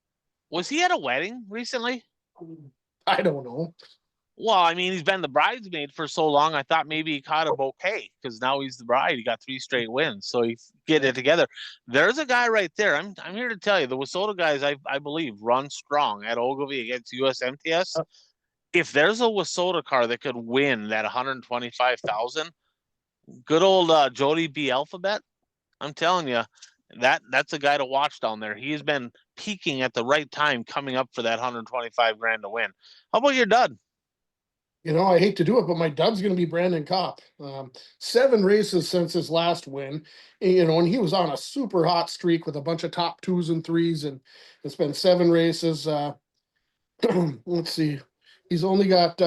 Was he at a wedding recently? I don't know. Well, I mean, he's been the bridesmaid for so long. I thought maybe he caught a bouquet because now he's the bride. He got 3 straight wins, so he's getting it together. There's a guy right there. I'm here to tell you, the Wissota guys, I believe, run strong at Ogilvy against USMTS. If there's a Wissota car that could win that 125,000, good old Jody B. Alphabet, I'm telling you, that's a guy to watch down there. He has been peaking at the right time, coming up for that 125 grand to win. How about your dud? I hate to do it, but my dud's going to be Brandon Kopp. 7 races since his last win, and he was on a super hot streak with a bunch of top 2s and 3s, and it's been 7 races. Let's see. He's only got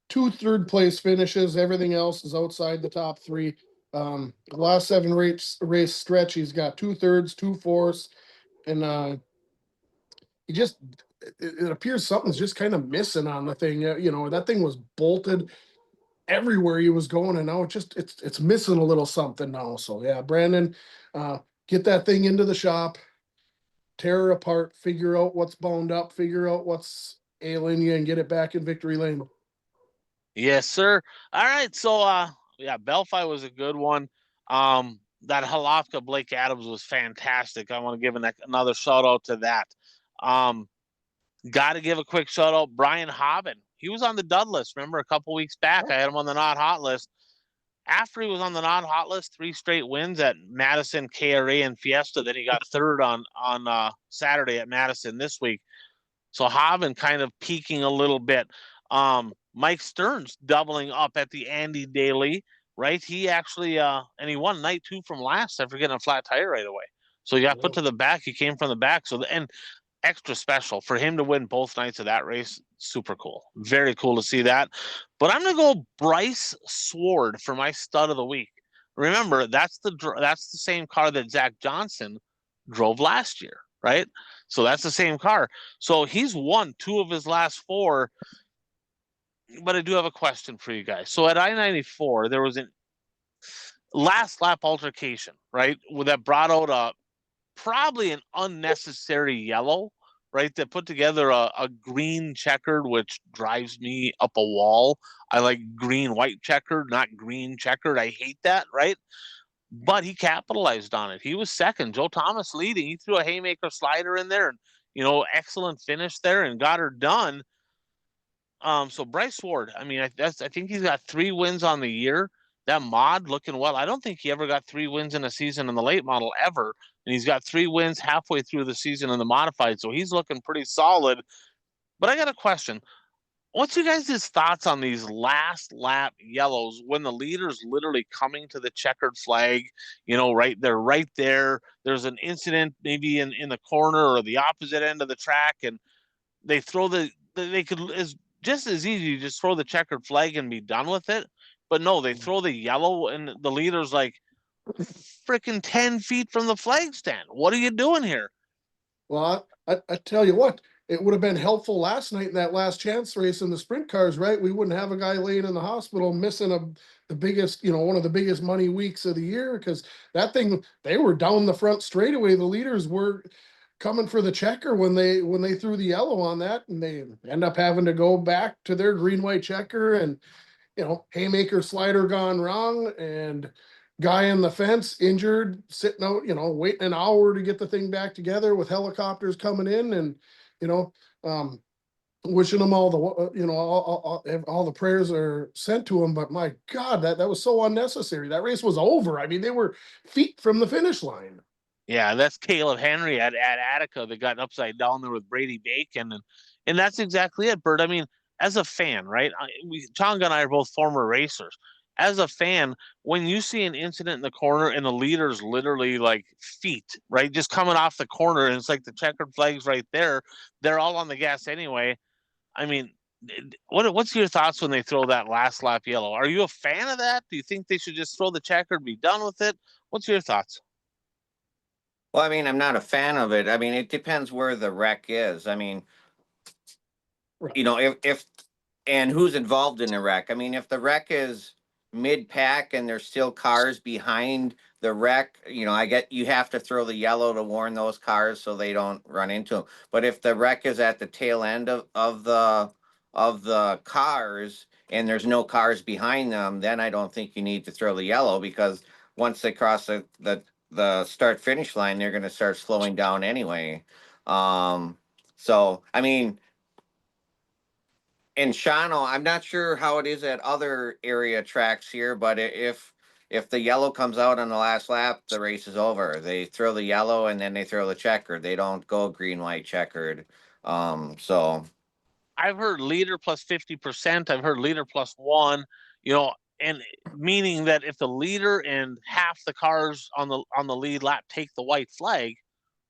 2 third-place finishes. Everything else is outside the top 3. The last 7 race stretch, he's got 2 thirds, 2 fourths, and it appears something's just kind of missing on the thing. That thing was bolted everywhere he was going, and now it's missing a little something now. So yeah, Brandon, get that thing into the shop, tear her apart, figure out what's bound up, figure out what's ailing you, and get it back in victory lane. Yes, sir. All right, so Belfi was a good one. That Halafka Blake Adams was fantastic. I want to give another shout out to that. Got to give a quick shout out, Brian Hobbin. He was on the dud list. Remember a couple weeks back, I had him on the not hot list. after he was on the non-hot list, 3 straight wins at Madison, KRA, and Fiesta. Then he got third on Saturday at Madison this week. So Hobbin kind of peaking a little bit. Mike Stearns doubling up at the Andy Daly, right? He actually and he won night 2 from last after getting a flat tire right away. So he got put to the back. He came from the back. So and extra special for him to win both nights of that race. Super cool. Very cool to see that. But I'm gonna go Bryce Sword for my stud of the week. Remember, that's the same car that Zach Johnson drove last year, right? So that's the same car. So he's won 2 of his last 4. But I do have a question for you guys. So at I-94, there was a last lap altercation, right? That brought out probably an unnecessary yellow, right? That put together a green checkered, which drives me up a wall. I like green white checkered, not green checkered. I hate that, right? But he capitalized on it. He was second. Joe Thomas leading. He threw a haymaker slider in there, and excellent finish there, and got her done. So Bryce Ward, I mean, I think he's got 3 wins on the year. That mod looking well. I don't think he ever got 3 wins in a season in the late model ever, and he's got 3 wins halfway through the season in the modified. So he's looking pretty solid. But I got a question. What's you guys' thoughts on these last lap yellows when the leader's literally coming to the checkered flag? Right, they're right there. There's an incident maybe in the corner or the opposite end of the track, and they throw they could just as easy just throw the checkered flag and be done with it. But no, they throw the yellow, and the leader's like freaking 10 feet from the flag stand. What are you doing here? Well, I tell you what, it would have been helpful last night in that last chance race in the sprint cars, right? We wouldn't have a guy laying in the hospital missing the biggest, one of the biggest money weeks of the year, because that thing, they were down the front straightaway. The leaders were coming for the checker when they threw the yellow on that, and they end up having to go back to their green white checker, and haymaker slider gone wrong, and guy in the fence injured, sitting out, waiting an hour to get the thing back together with helicopters coming in, and wishing them all the all the prayers are sent to them. But my God, that was so unnecessary. That race was over. I mean, they were feet from the finish line. Yeah, that's Caleb Henry at Attica that got upside down there with Brady Bacon, and that's exactly it, Bert. I mean, as a fan, right? Changa and I are both former racers. As a fan, when you see an incident in the corner and the leader's literally like feet, right, just coming off the corner, and it's like the checkered flag's right there, they're all on the gas anyway. I mean, what's your thoughts when they throw that last lap yellow? Are you a fan of that? Do you think they should just throw the checkered, be done with it? What's your thoughts? Well, I mean, I'm not a fan of it. I mean, it depends where the wreck is. I mean, if and who's involved in the wreck. I mean, if the wreck is mid-pack and there's still cars behind the wreck, I get you have to throw the yellow to warn those cars so they don't run into them. But if the wreck is at the tail end of the cars and there's no cars behind them, then I don't think you need to throw the yellow, because once they cross the start finish line, they're going to start slowing down anyway. So I mean, in Shawano, I'm not sure how it is at other area tracks here, but if the yellow comes out on the last lap, the race is over. They throw the yellow and then they throw the checkered. They don't go green, white, checkered. So I've heard leader plus 50%. I've heard leader plus 1, and meaning that if the leader and half the cars on the lead lap take the white flag,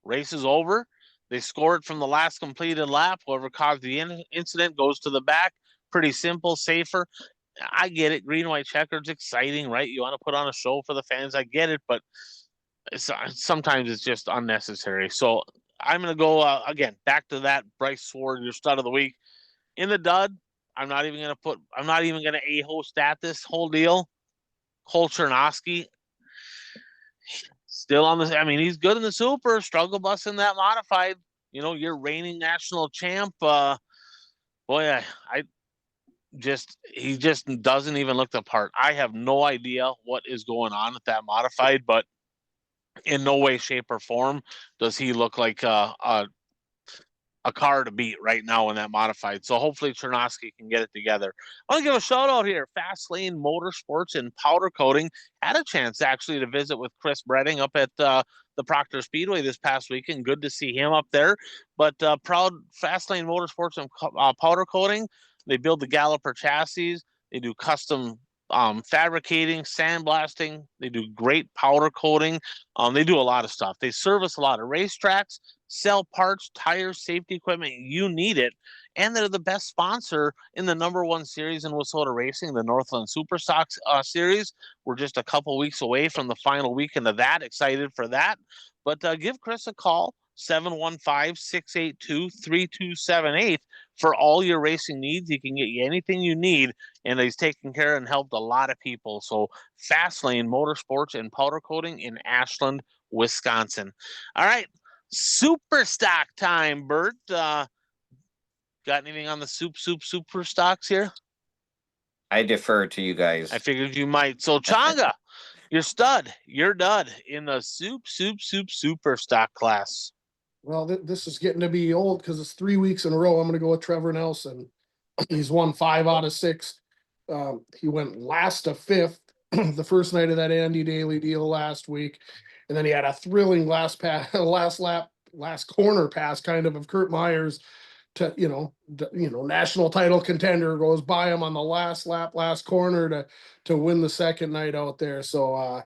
race is over. They score it from the last completed lap. Whoever caused the incident goes to the back. Pretty simple, safer. I get it. Green, white checkered's exciting, right? You want to put on a show for the fans. I get it, but sometimes it's just unnecessary. So I'm going to go again back to that Bryce Sword, your stud of the week. In the dud, I'm not even going to a-ho stat this whole deal. Cole Chernosky, still on the. I mean, he's good in the super. Struggle bus in that modified. Your reigning national champ. Boy, he just doesn't even look the part. I have no idea what is going on with that modified, but in no way, shape, or form does he look like a a car to beat right now in that modified. So hopefully Chernosky can get it together. I want to give a shout out here. Fast Lane Motorsports and Powder Coating had a chance actually to visit with Chris Bredding up at the Proctor Speedway this past weekend. Good to see him up there. But proud Fast Lane Motorsports and Powder Coating. They build the Galloper chassis. They do custom fabricating, sandblasting. They do great powder coating. They do a lot of stuff. They service a lot of racetracks, sell parts, tires, safety equipment. You need it. And they're the best sponsor in the #1 series in Wissota Racing, the Northland Superstocks series. We're just a couple weeks away from the final weekend of that. Excited for that. But give Chris a call, 715-682-3278 for all your racing needs. He can get you anything you need, and he's taken care and helped a lot of people. So Fast Lane Motorsports and Powder Coating in Ashland, Wisconsin. All right, super stock time, Bert. Got anything on the super stocks here? I defer to you guys. I figured you might. So Changa, you're dud in the super stock class. Well, this is getting to be old because it's 3 weeks in a row. I'm going to go with Trevor Nelson. He's won 5 out of 6. He went last to 5th the first night of that Andy Daly deal last week, and then he had a thrilling last corner pass, kind of Kurt Myers to national title contender, goes by him on the last lap, last corner to win the second night out there. So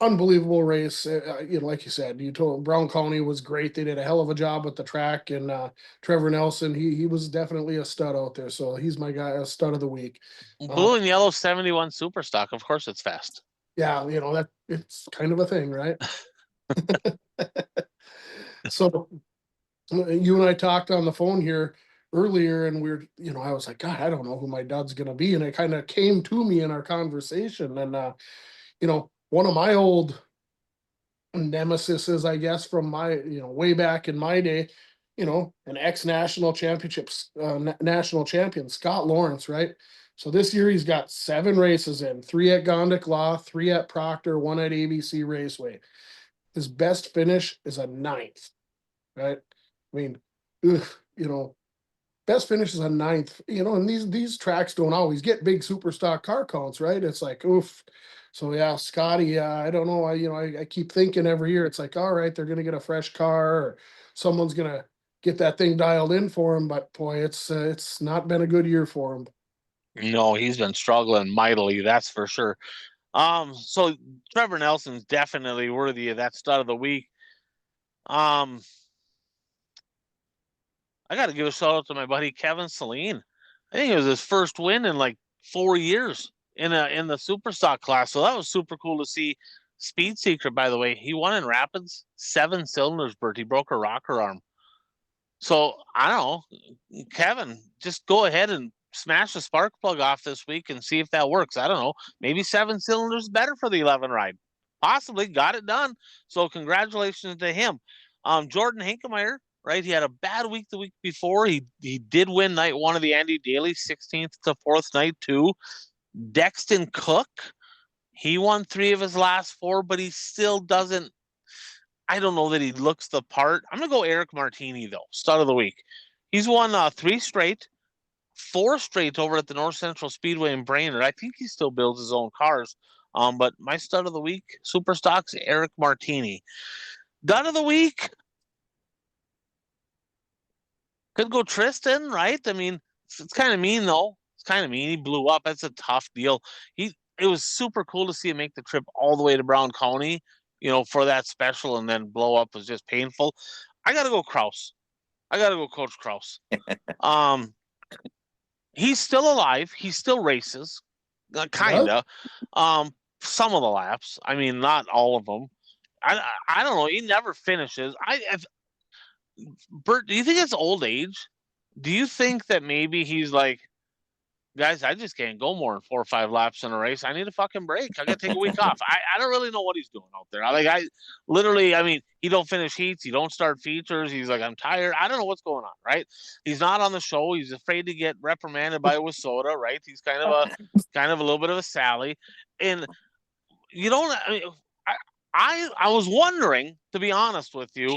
unbelievable race. Like you said, you told Brown County was great. They did a hell of a job with the track, and Trevor Nelson, he was definitely a stud out there. So he's my guy, a stud of the week. Blue and yellow 71 super stock. Of course it's fast. Yeah, that it's kind of a thing, right? So you and I talked on the phone here earlier, and I was like, God, I don't know who my dad's gonna be, and it kind of came to me in our conversation, and one of my old nemesises, I guess, from my way back in my day, an ex-national national champion, Scott Lawrence, right? So this year he's got 7 races in, 3 at Gondik Law, 3 at Proctor, 1 at ABC Raceway. His best finish is a 9th, right? I mean, best finish is a 9th, and these tracks don't always get big super stock car counts, right? It's like, oof. So yeah, Scotty, I don't know. I keep thinking every year, it's like, all right, they're gonna get a fresh car, or someone's gonna get that thing dialed in for him. But boy, it's not been a good year for him. No, he's been struggling mightily, that's for sure. So Trevor Nelson's definitely worthy of that stud of the week. I got to give a shout out to my buddy Kevin Saline. I think it was his first win in like 4 years in the super stock class. So that was super cool to see. Speed Secret, by the way, he won in Rapids, 7 cylinders, Bert. He broke a rocker arm. So I don't know, Kevin, just go ahead and smash the spark plug off this week and see if that works. I don't know. Maybe 7 cylinders is better for the 11 ride. Possibly got it done. So congratulations to him. Jordan Hinkemeyer, right? He had a bad week the week before. He did win night 1 of the Andy Daly, 16th to 4th night 2. Dexton Cook, he won 3 of his last 4, but he still doesn't. I don't know that he looks the part. I'm gonna go Eric Martini though, stud of the week. He's won 3 straight, 4 straight over at the North Central Speedway in Brainerd. I think he still builds his own cars. But my stud of the week, super stocks, Eric Martini. Dud of the week could go Tristan, right? I mean, it's kind of mean though. It's kind of mean. He blew up. That's a tough deal. It was super cool to see him make the trip all the way to Brown County, for that special, and then blow up was just painful. I got to go Kraus. I got to go Coach Kraus. He's still alive. He still races, kinda. Some of the laps. I mean, not all of them. I don't know. He never finishes. Bert, do you think it's old age? Do you think that maybe he's like, guys, I just can't go more than 4 or 5 laps in a race. I need a fucking break. I got to take a week off. I don't really know what he's doing out there. He don't finish heats. He don't start features. He's like, I'm tired. I don't know what's going on, right? He's not on the show. He's afraid to get reprimanded by Wissota, right? He's kind of a little bit of a Sally. And I was wondering, to be honest with you,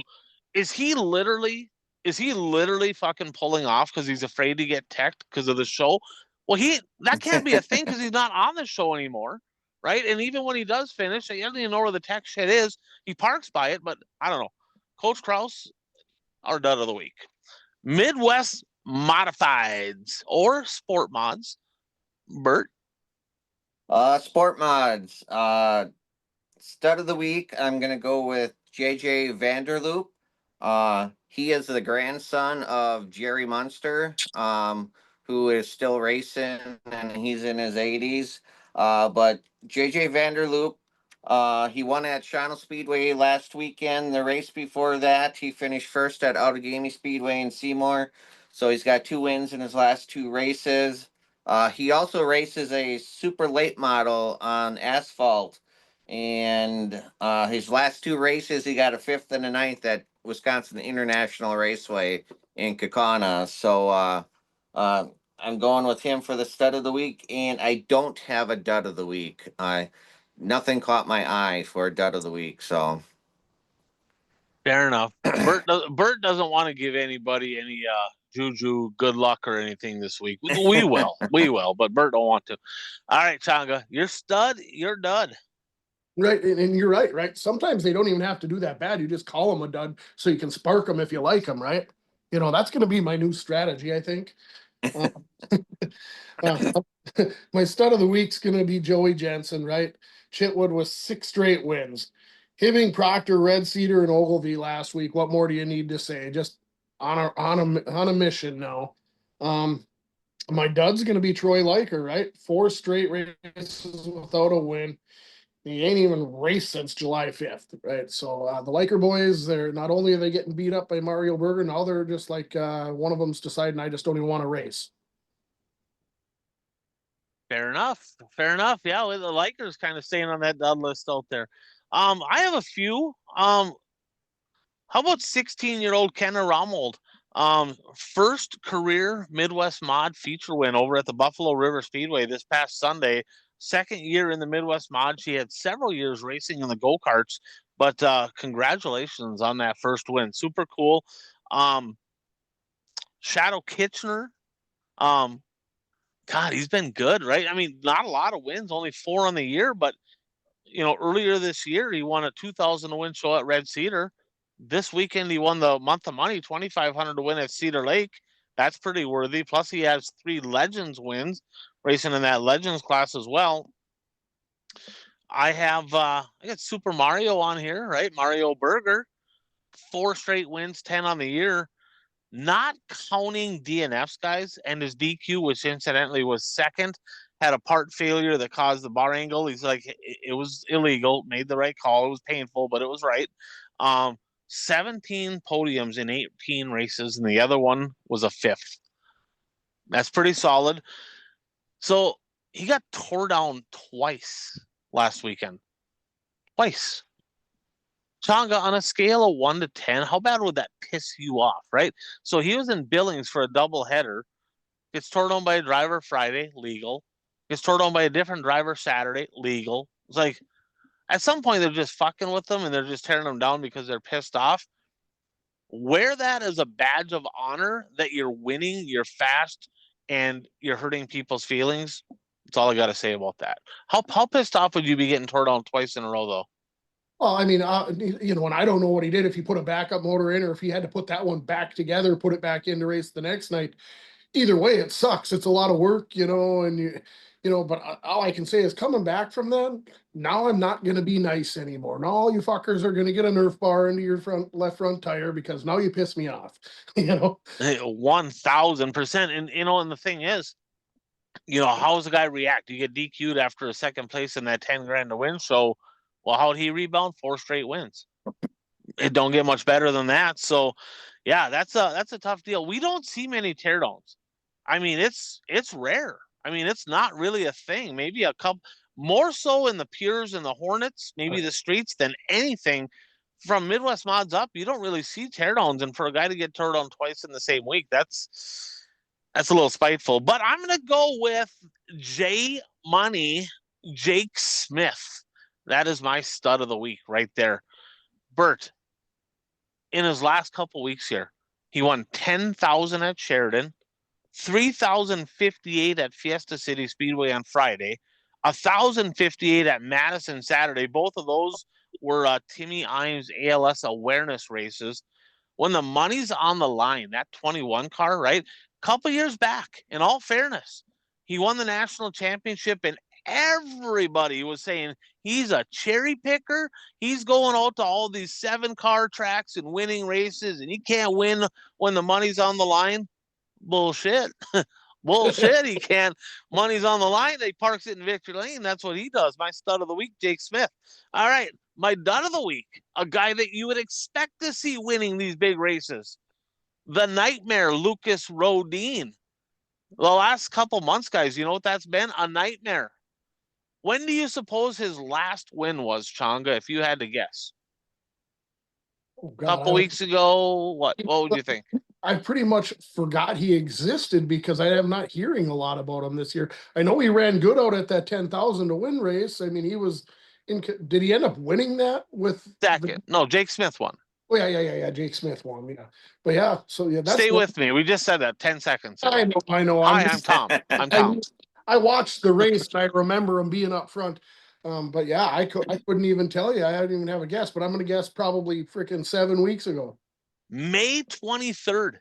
is he literally is he literally fucking pulling off because he's afraid to get teched because of the show? Well, that can't be a thing because he's not on the show anymore, right? And even when he does finish, he doesn't even know where the tech shed is. He parks by it, but I don't know. Coach Kraus, our dud of the week. Midwest Modifieds or Sport Mods. Bert? Sport mods. Stud of the week, I'm gonna go with JJ Vanderloop. He is the grandson of Jerry Munster, who is still racing, and he's in his 80s. But JJ Vanderloop, he won at Shawano Speedway last weekend. The race before that, he finished first at Outagamie Speedway in Seymour. So he's got 2 wins in his last 2 races. He also races a super late model on asphalt. And his last 2 races, he got a 5th and a 9th at Wisconsin International Raceway in Kaukauna. So I'm going with him for the stud of the week, and I don't have a dud of the week. Nothing caught my eye for a dud of the week. So Fair enough. Bert doesn't want to give anybody any juju, good luck, or anything this week. We will, but Bert don't want to. All right, Changa, you're stud, you're dud. Right, and you're right. Sometimes they don't even have to do that bad. You just call them a dud so you can spark them if you like them, right? That's going to be my new strategy, I think. Uh, my stud of the week's going to be Joey Jensen, right? Chitwood with 6 straight wins. Hibbing, Proctor, Red Cedar, and Ogilvy last week. What more do you need to say? Just on a mission now. My dud's going to be Troy Liker, right? 4 straight races without a win. He ain't even raced since July 5th, right? So the Liker boys, they're not only are they getting beat up by Mario Berger, now they're just like one of them's deciding I just don't even want to race. Fair enough. Yeah, the Lakers kind of staying on that dud list out there. I have a few. How about 16-year-old Kenna Romold? First career Midwest Mod feature win over at the Buffalo River Speedway this past Sunday. 2nd year in the Midwest Mod. She had several years racing in the go-karts, but congratulations on that first win. Super cool. Shadow Kitchener. God, he's been good, right? I mean, not a lot of wins, only 4 on the year, but earlier this year he won a 2,000 to win show at Red Cedar. This weekend he won the month of money, 2,500 to win at Cedar Lake. That's pretty worthy. Plus he has 3 Legends wins, racing in that Legends class as well. I got Super Mario on here, right? Mario Berger, 4 straight wins, 10 on the year. Not counting DNFs, guys, and his DQ, which incidentally was 2nd, had a part failure that caused the bar angle. He's like, it was illegal, made the right call. It was painful, but it was right. 17 podiums in 18 races, and the other one was a 5th. That's pretty solid. So he got tore down twice last weekend. Twice. Changa, on a scale of 1 to 10, how bad would that piss you off, right? So he was in Billings for a double header, gets tore down by a driver Friday, legal. Gets tore down by a different driver Saturday, legal. It's like, at some point, they're just fucking with them and they're just tearing them down because they're pissed off. Wear that as a badge of honor that you're winning, you're fast, and you're hurting people's feelings. That's all I got to say about that. How pissed off would you be getting tore down twice in a row, though? Well, I mean, and I don't know what he did, if he put a backup motor in or if he had to put that one back together, put it back in to race the next night. Either way, it sucks. It's a lot of work, and but all I can say is coming back from that, now I'm not going to be nice anymore. Now all you fuckers are going to get a Nerf bar into your left front tire because now you piss me off, 1,000%. And the thing is, how's the guy react? You get DQ'd after a 2nd place in that 10 grand to win. So, well, how'd he rebound? 4 straight wins. It don't get much better than that. So, yeah, that's a tough deal. We don't see many teardowns. I mean, it's rare. I mean, it's not really a thing. Maybe a couple more so in the Pures and the Hornets, maybe the Streets, than anything. From Midwest Mods up, you don't really see teardowns. And for a guy to get tore down twice in the same week, that's a little spiteful. But I'm gonna go with Jake Smith. That is my stud of the week right there. Bert, in his last couple weeks here, He won 10,000 at Sheridan, 3,058 at Fiesta City Speedway on Friday, 1,058 at Madison Saturday. Both of those were Timmy Imes ALS awareness races. When the money's on the line, that 21 car, right? A couple years back, in all fairness, he won the national championship and everybody was saying he's a cherry picker. He's going out to all these 7-car tracks and winning races, and he can't win when the money's on the line. Bullshit. Bullshit. He can't. Money's on the line. They parks it in Victory Lane. That's what he does. My stud of the week, Jake Smith. All right. My dud of the week, a guy that you would expect to see winning these big races. The nightmare, Lucas Rodin. The last couple months, guys, you know what that's been? A nightmare. When do you suppose his last win was, Changa, if you had to guess? Oh, A God, couple weeks ago? What would you think? I pretty much forgot he existed because I am not hearing a lot about him this year. I know he ran good out at that 10,000 to win race. I mean, he was in. Did he end up winning that with Second? No, Jake Smith won. Oh yeah. Jake Smith won. Yeah, but yeah. So yeah, that's Stay with me. We just said that 10 seconds ago. I know. Hi, I'm Tom. I'm Tom. I watched the race and I remember him being up front. But yeah, I couldn't even tell you. I didn't even have a guess. But I'm gonna guess probably freaking 7 weeks ago. May 23rd.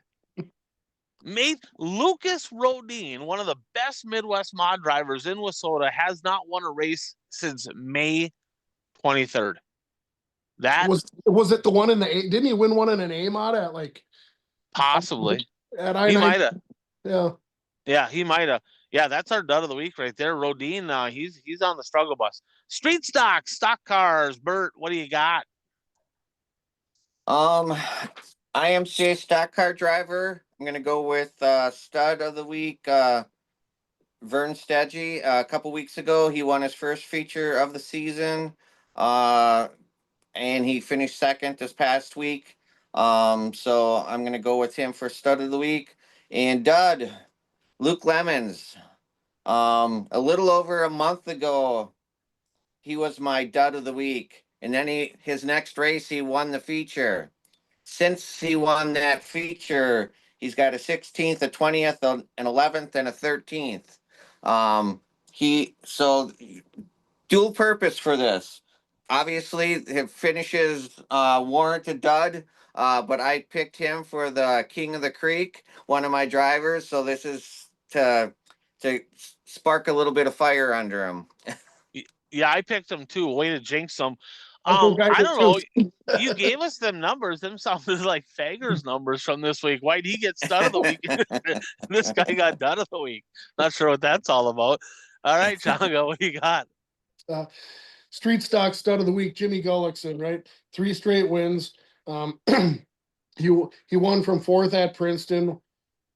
Lucas Rodin, one of the best Midwest mod drivers in Wissota, has not won a race since May 23rd. That was it the one in the A? Didn't he win one in an A mod at like possibly? At He might have. Yeah, he might have. Yeah, that's our dud of the week right there. Rodin, he's on the struggle bus. Street stock cars. Bert, what do you got? IMCA stock car driver. I'm gonna go with stud of the week, Vern Stedgy. A couple weeks ago, he won his first feature of the season, and he finished second this past week. So I'm gonna go with him for stud of the week. And dud, Luke Lemons. A little over a month ago, he was my dud of the week, and then his next race he won the feature. Since he won that feature, he's got a 16th, a 20th, an 11th, and a 13th. So dual purpose for this. Obviously, it finishes warranted dud, but I picked him for the King of the Creek, one of my drivers. So this is to spark a little bit of fire under him. Yeah, I picked him too. Way to jinx him. I don't know. You gave us them numbers. Them sounded like Fager's numbers from this week. Why'd he get stud of the week? This guy got dud of the week. Not sure what that's all about. All right, Changa, what you got? Street stock stud of the week, Jimmy Gullickson, right? 3 straight wins. He won from 4th at Princeton,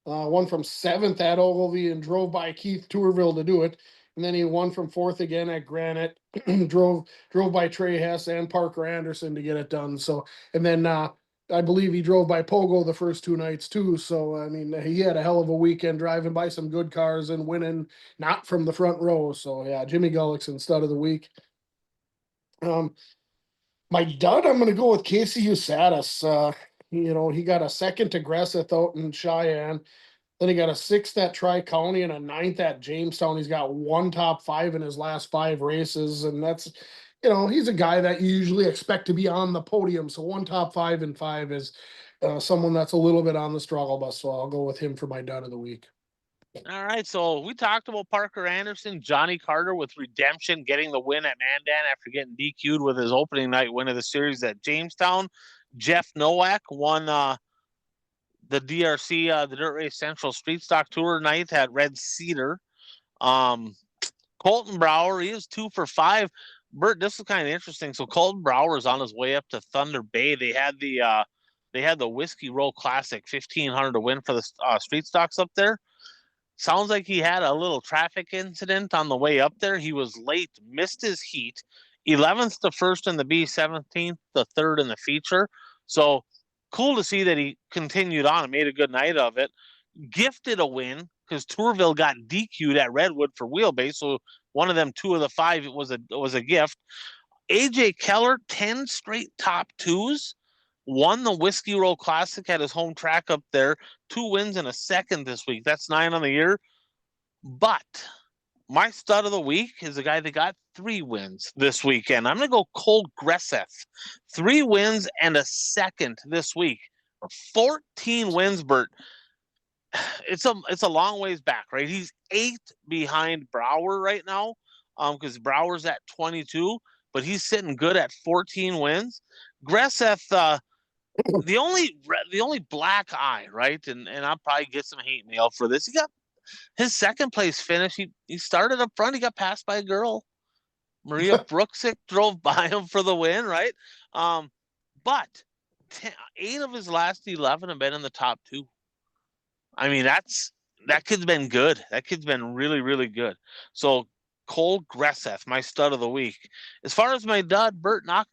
won from 7th at Ogilvie, and drove by Keith Tourville to do it. And then he won from 4th again at Granite, drove by Trey Hess and Parker Anderson to get it done. So, and then I believe he drove by Pogo the first 2 nights too. So, I mean, he had a hell of a weekend driving by some good cars and winning not from the front row. So yeah, Jimmy Gullickson, stud of the week. My dud, I'm going to go with Casey Usatis. He got a 2nd to Gresseth out in Cheyenne. Then he got a 6th at Tri-County and a 9th at Jamestown. He's got 1 top 5 in his last 5 races. And that's, he's a guy that you usually expect to be on the podium. So 1 top 5 and 5 is someone that's a little bit on the struggle bus. So I'll go with him for my dud of the week. All right, so we talked about Parker Anderson, Johnny Carter with redemption, getting the win at Mandan after getting DQ'd with his opening night win of the series at Jamestown. Jeff Nowak won the DRC, the Dirt Race Central Street Stock Tour night at Red Cedar. Colton Brower, he is 2 for 5. Bert, this is kind of interesting. So Colton Brower is on his way up to Thunder Bay. They had the Whiskey Row Classic 1,500 to win for the street stocks up there. Sounds like he had a little traffic incident on the way up there. He was late, missed his heat. 11th to 1st in the B, 17th to 3rd in the feature. So cool to see that he continued on and made a good night of it. Gifted a win because Tourville got DQ'd at Redwood for wheelbase. So one of them, 2 of the 5, it was a gift. AJ Keller, 10 straight top 2s. won the Whiskey Row Classic at his home track up there. 2 wins and a second this week. That's 9 on the year. But my stud of the week is a guy that got 3 wins this weekend. I'm going to go Cole Gresseth. 3 wins and a second this week. 14 wins, Bert. It's a long ways back, right? He's 8 behind Brower right now, because Brower's at 22, but he's sitting good at 14 wins. Gresseth, the only black eye, right? And I'll probably get some hate mail for this. He got his second place finish. He started up front. He got passed by a girl. Maria Brooksick drove by him for the win, right? But 8 of his last 11 have been in the top 2. I mean, that kid's been good. That kid's been really, really good. So Cole Gresseth, my stud of the week. As far as my dud, Bert, knock.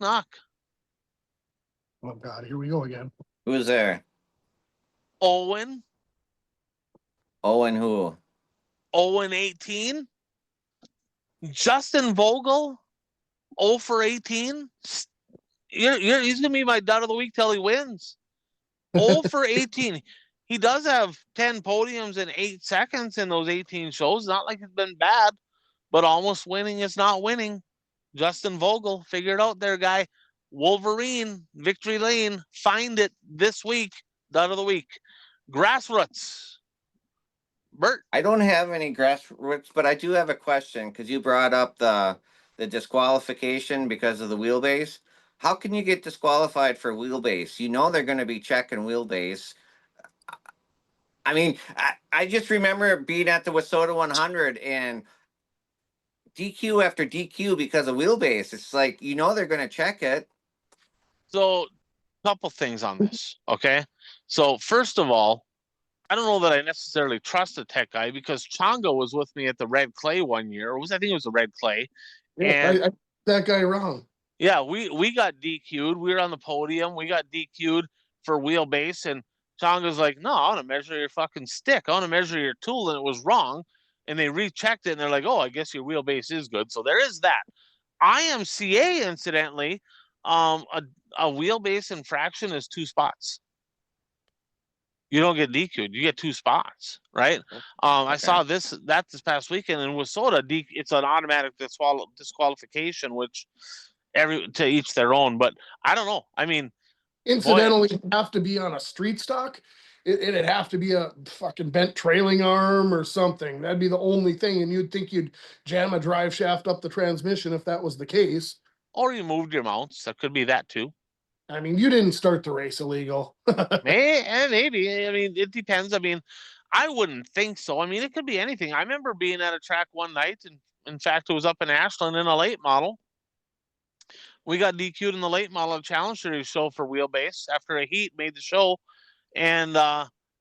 Oh God, here we go again. Who's there? Owen Owen who? 0-18. Justin Vogel, 0 for 18. He's gonna be my dud of the week till he wins. 0 for 18. He does have 10 podiums in 8 seconds in those 18 shows. Not like it's been bad, but almost winning is not winning. Justin Vogel, figure it out there, guy. Wolverine, Victory Lane, find it this week. Dud of the week. Grassroots. Bert. I don't have any grassroots, but I do have a question because you brought up the disqualification because of the wheelbase. How can you get disqualified for wheelbase? You know they're going to be checking wheelbase. I mean, I just remember being at the Wissota 100 and DQ after DQ because of wheelbase. It's like, you know they're going to check it. So, couple things on this, okay? So, first of all, I don't know that I necessarily trust the tech guy because Chonga was with me at the Red Clay one year. I think it was the Red Clay. Yeah, And I that guy wrong. yeah, we got DQ'd. We were on the podium. We got DQ'd for wheelbase. And Chonga's like, no, I want to measure your fucking stick. I want to measure your tool. And it was wrong. And they rechecked it and they're like, oh, I guess your wheelbase is good. So there is that. IMCA, incidentally, a wheelbase infraction is 2 spots. You don't get DQ'd. You get 2 spots, right? I saw this past weekend in Wissota. It's an automatic disqualification, which to each their own. But I don't know. I mean, Incidentally, it'd have to be on a street stock. It'd have to be a fucking bent trailing arm or something. That'd be the only thing. And you'd think you'd jam a drive shaft up the transmission if that was the case. Or you moved your mounts. That could be that too. I mean, you didn't start the race illegal. Maybe. I mean, it depends. I mean, I wouldn't think so. I mean, it could be anything. I remember being at a track one night, and in fact, it was up in Ashland in a late model. We got DQ'd in the late model Challenge Series show for wheelbase after a heat made the show, and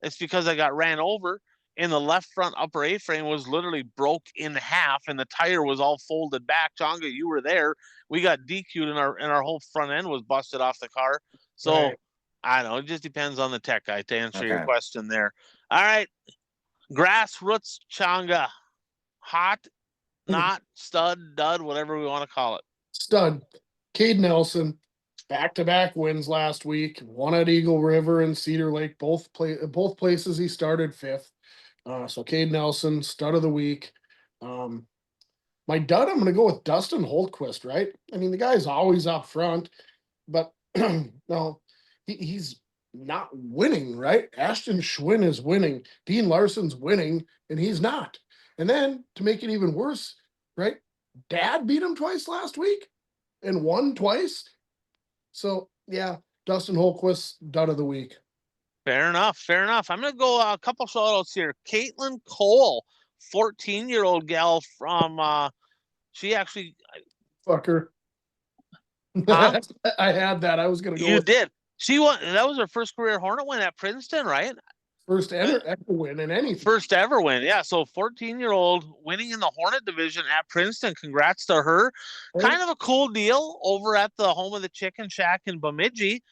it's because I got ran over. And the left front upper A-frame was literally broke in half, and the tire was all folded back. Chonga, you were there. We got DQ'd, and our whole front end was busted off the car. So right. I don't know. It just depends on the tech guy to answer your question there. All right, grassroots Chonga, hot, not stud, dud, whatever we want to call it. Stud, Cade Nelson, back-to-back wins last week. One at Eagle River and Cedar Lake, both places he started 5th. So Cade Nelson, stud of the week. My dud, I'm going to go with Dustin Holtquist, right? I mean, the guy's always up front, but no, he's not winning, right? Ashton Schwinn is winning. Dean Larson's winning, and he's not. And then to make it even worse, right? Dad beat him twice last week and won twice. So, yeah, Dustin Holtquist, dud of the week. Fair enough. I'm going to go a couple shout outs here. Caitlin Cole, 14-year-old gal from, she actually. Fucker. Huh? I had that. I was going to go. You did. She won. That was her first career Hornet win at Princeton, right? First ever win in anything. First ever win. Yeah. So 14-year-old winning in the Hornet division at Princeton. Congrats to her. Kind of a cool deal over at the home of the Chicken Shack in Bemidji.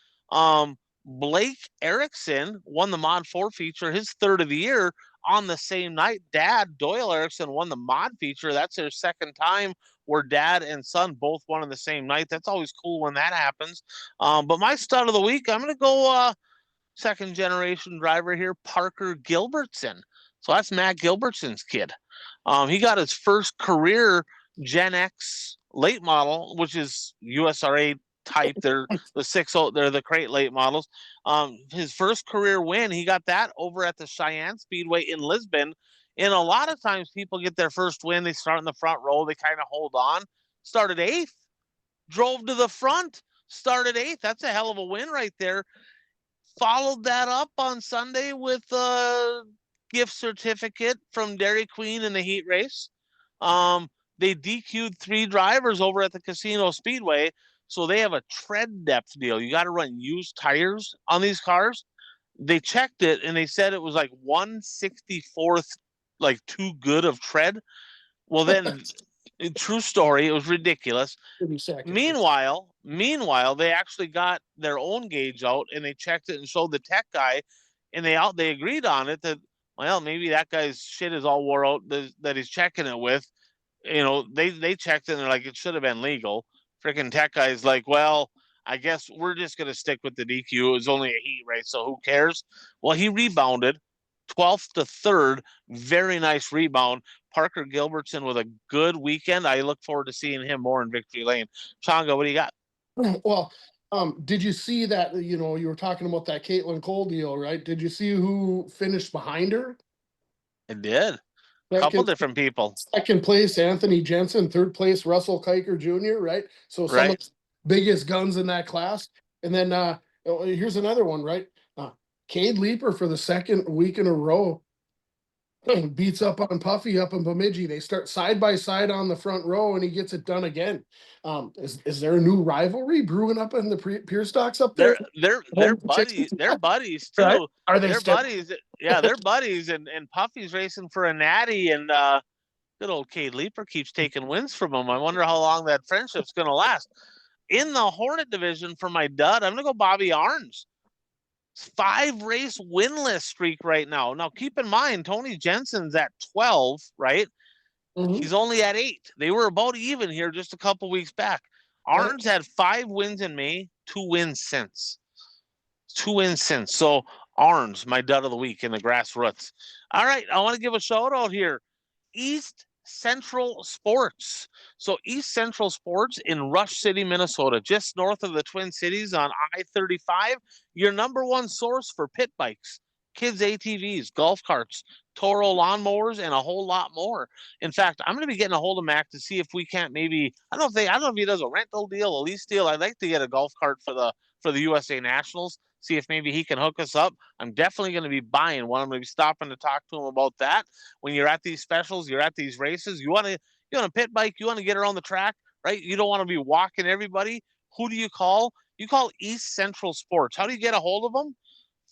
Blake Erickson won the Mod 4 feature, his 3rd of the year, on the same night, Dad, Doyle Erickson, won the mod feature. That's their second time where dad and son both won on the same night. That's always cool when that happens. But my stud of the week, I'm going to go second generation driver here, Parker Gilbertson. So that's Matt Gilbertson's kid. He got his first career Gen X late model, which is USRA type. They're the 6.0, they're the crate late models. His first career win, he got that over at the Cheyenne Speedway in Lisbon. And a lot of times people get their first win, they start in the front row, they kind of hold on. Started 8th, drove to the front, started 8th. That's a hell of a win right there. Followed that up on Sunday with a gift certificate from Dairy Queen in the heat race. They DQ'd 3 drivers over at the Casino Speedway, so they have a tread depth deal. You got to run used tires on these cars. They checked it and they said it was like 1/64th, like too good of tread. Well, then, true story, it was ridiculous. Meanwhile, they actually got their own gauge out and they checked it and showed the tech guy, and they agreed on it that, well, maybe that guy's shit is all wore out that he's checking it with. You know, they checked it and they're like, it should have been legal. Freaking tech guy's like, well, I guess we're just gonna stick with the DQ. It was only a heat race, so who cares? Well, he rebounded 12th to 3rd. Very nice rebound. Parker Gilbertson with a good weekend. I look forward to seeing him more in Victory Lane. Changa, what do you got? Well, did you see that, you know, you were talking about that Caitlin Cole deal, right? Did you see who finished behind her? It did. A couple different people. Second place, Anthony Jensen. Third place, Russell Kiker Jr., right? So some of the biggest guns in that class. And then here's another one, right? Cade Leaper for the second week in a row beats up on Puffy up in Bemidji. They start side by side on the front row, and he gets it done again. Is there a new rivalry brewing up in the Pier Stocks up there? They're buddies. They're buddies too. Right? Are they buddies? Yeah, they're buddies. And Puffy's racing for a natty, and good old Cade Leaper keeps taking wins from him. I wonder how long that friendship's going to last. In the Hornet division for my dud, I'm going to go Bobby Arns. 5-race winless streak right now. Now, keep in mind, Tony Jensen's at 12, right? Mm-hmm. He's only at 8. They were about even here just a couple weeks back. Arns had 5 wins in May, 2 wins since. 2 wins since. So, Arns, my dud of the week in the grassroots. All right, I want to give a shout out here. East Central Sports. So East Central Sports in Rush City, Minnesota, just north of the Twin Cities on I-35, your number one source for pit bikes, kids ATVs, golf carts, Toro lawnmowers, and a whole lot more. In fact, I'm going to be getting a hold of Mac to see if we can't maybe, I don't know if he does a rental deal, a lease deal. I'd like to get a golf cart for the USA Nationals. See if maybe he can hook us up. I'm definitely going to be buying one. I'm going to be stopping to talk to him about that. When you're at these specials, you're at these races, you want a pit bike, you want to get around the track, right? You don't want to be walking everybody. Who do you call? You call East Central Sports. How do you get a hold of them?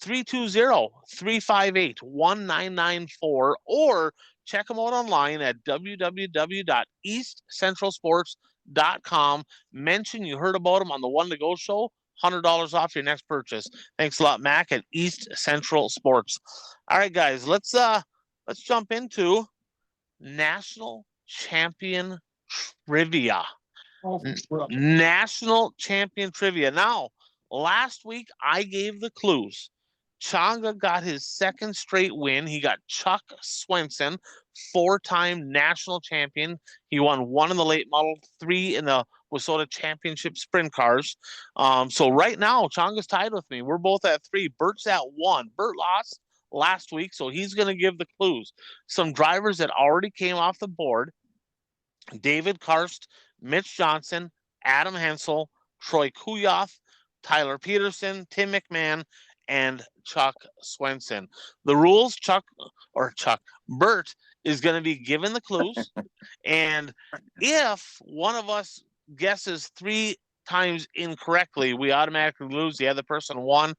320-358-1994, or check them out online at www.eastcentralsports.com. Mention you heard about them on the One to Go show. $100 off your next purchase. Thanks a lot, Mac at East Central Sports. All right, guys, let's jump into National Champion Trivia. National Champion Trivia. Now, last week I gave the clues. Changa got his second straight win. He got Chuck Swenson, 4-time national champion. He won 1 in the late model, 3 in the Wissota Championship sprint cars. So right now, Changa's tied with me. We're both at 3. Bert's at 1. Bert lost last week, so he's going to give the clues. Some drivers that already came off the board: David Karst, Mitch Johnson, Adam Hensel, Troy Kuyoff, Tyler Peterson, Tim McMahon, and Chuck Swenson. The rules, Bert is going to be given the clues, and if one of us guesses 3 times incorrectly, we automatically lose. The other person won.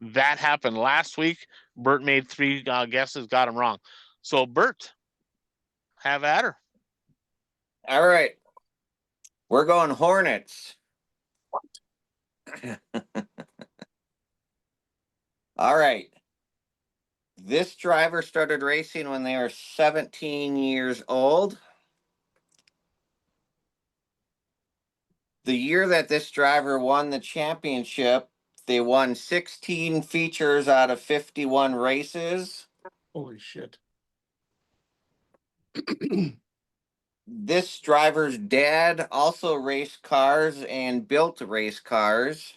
That happened last week. Bert made 3 guesses, got them wrong. So, Bert, have at her. All right. We're going Hornets. All right. This driver started racing when they were 17 years old. The year that this driver won the championship, they won 16 features out of 51 races. Holy shit. This driver's dad also raced cars and built race cars.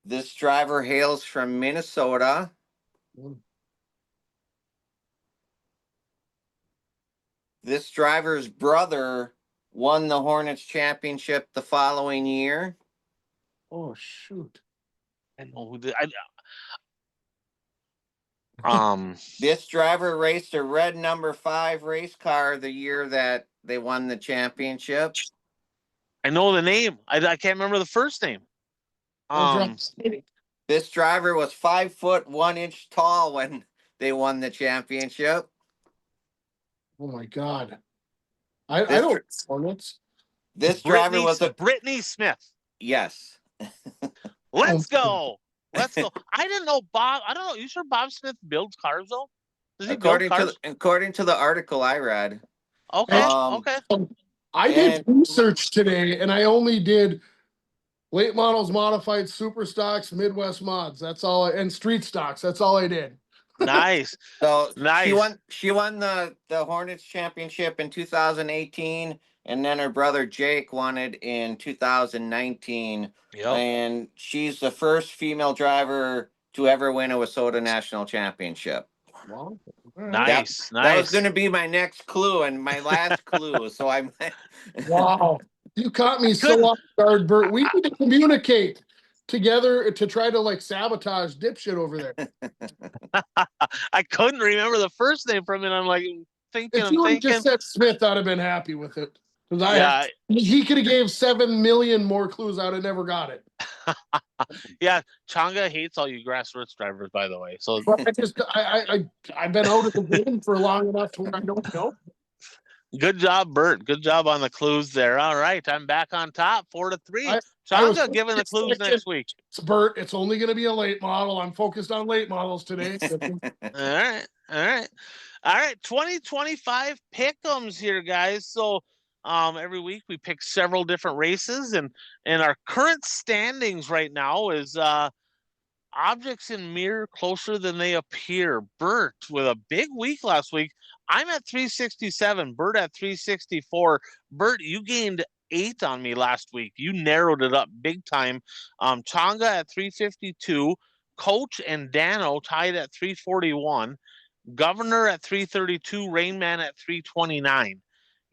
This driver hails from Minnesota. This driver's brother won the Hornets championship the following year. Oh shoot. I know who did. This driver raced a red number 5 race car the year that they won the championship. I know the name. I can't remember the first name. This driver was 5 foot 1 inch tall when they won the championship. Oh my God. I don't Hornets. This driver was a Brittany Smith. yes. Let's go. Let's go. I didn't know Bob. I don't know. You sure Bob Smith builds cars though? Does he build cars? According to the article I read. Okay. Okay. I did research today, and I only did late models, modified, super stocks, Midwest mods. That's all, and street stocks. That's all I did. Nice. So Nice. she won the Hornets championship in 2018, and then her brother Jake won it in 2019. Yep. And she's the first female driver to ever win a WISSOTA national championship. Wow. Nice. That was going to be my next clue and my last clue. So I'm. Wow. You caught me so off guard, Bert. We need to communicate together to try to like sabotage dipshit over there. I couldn't remember the first name from it. I'm like thinking. If you just said Smith, I'd have been happy with it. Because he could have gave 7 million more clues. I'd have never got it. Yeah, Changa hates all you grassroots drivers, by the way. So I've been out of the game for long enough to where I don't know. Good job, Bert. Good job on the clues there. All right, I'm back on top, 4-3. Changa giving the clues next week. It's Bert. It's only going to be a late model. I'm focused on late models today. All right. 2025 pick'ems here, guys. So every week we pick several different races, and our current standings right now is objects in mirror closer than they appear. Bert with a big week last week. I'm at 367. Bert at 364. Bert, you gained 8 on me last week. You narrowed it up big time. Changa at 352. Coach and Dano tied at 341. Governor at 332. Rainman at 329.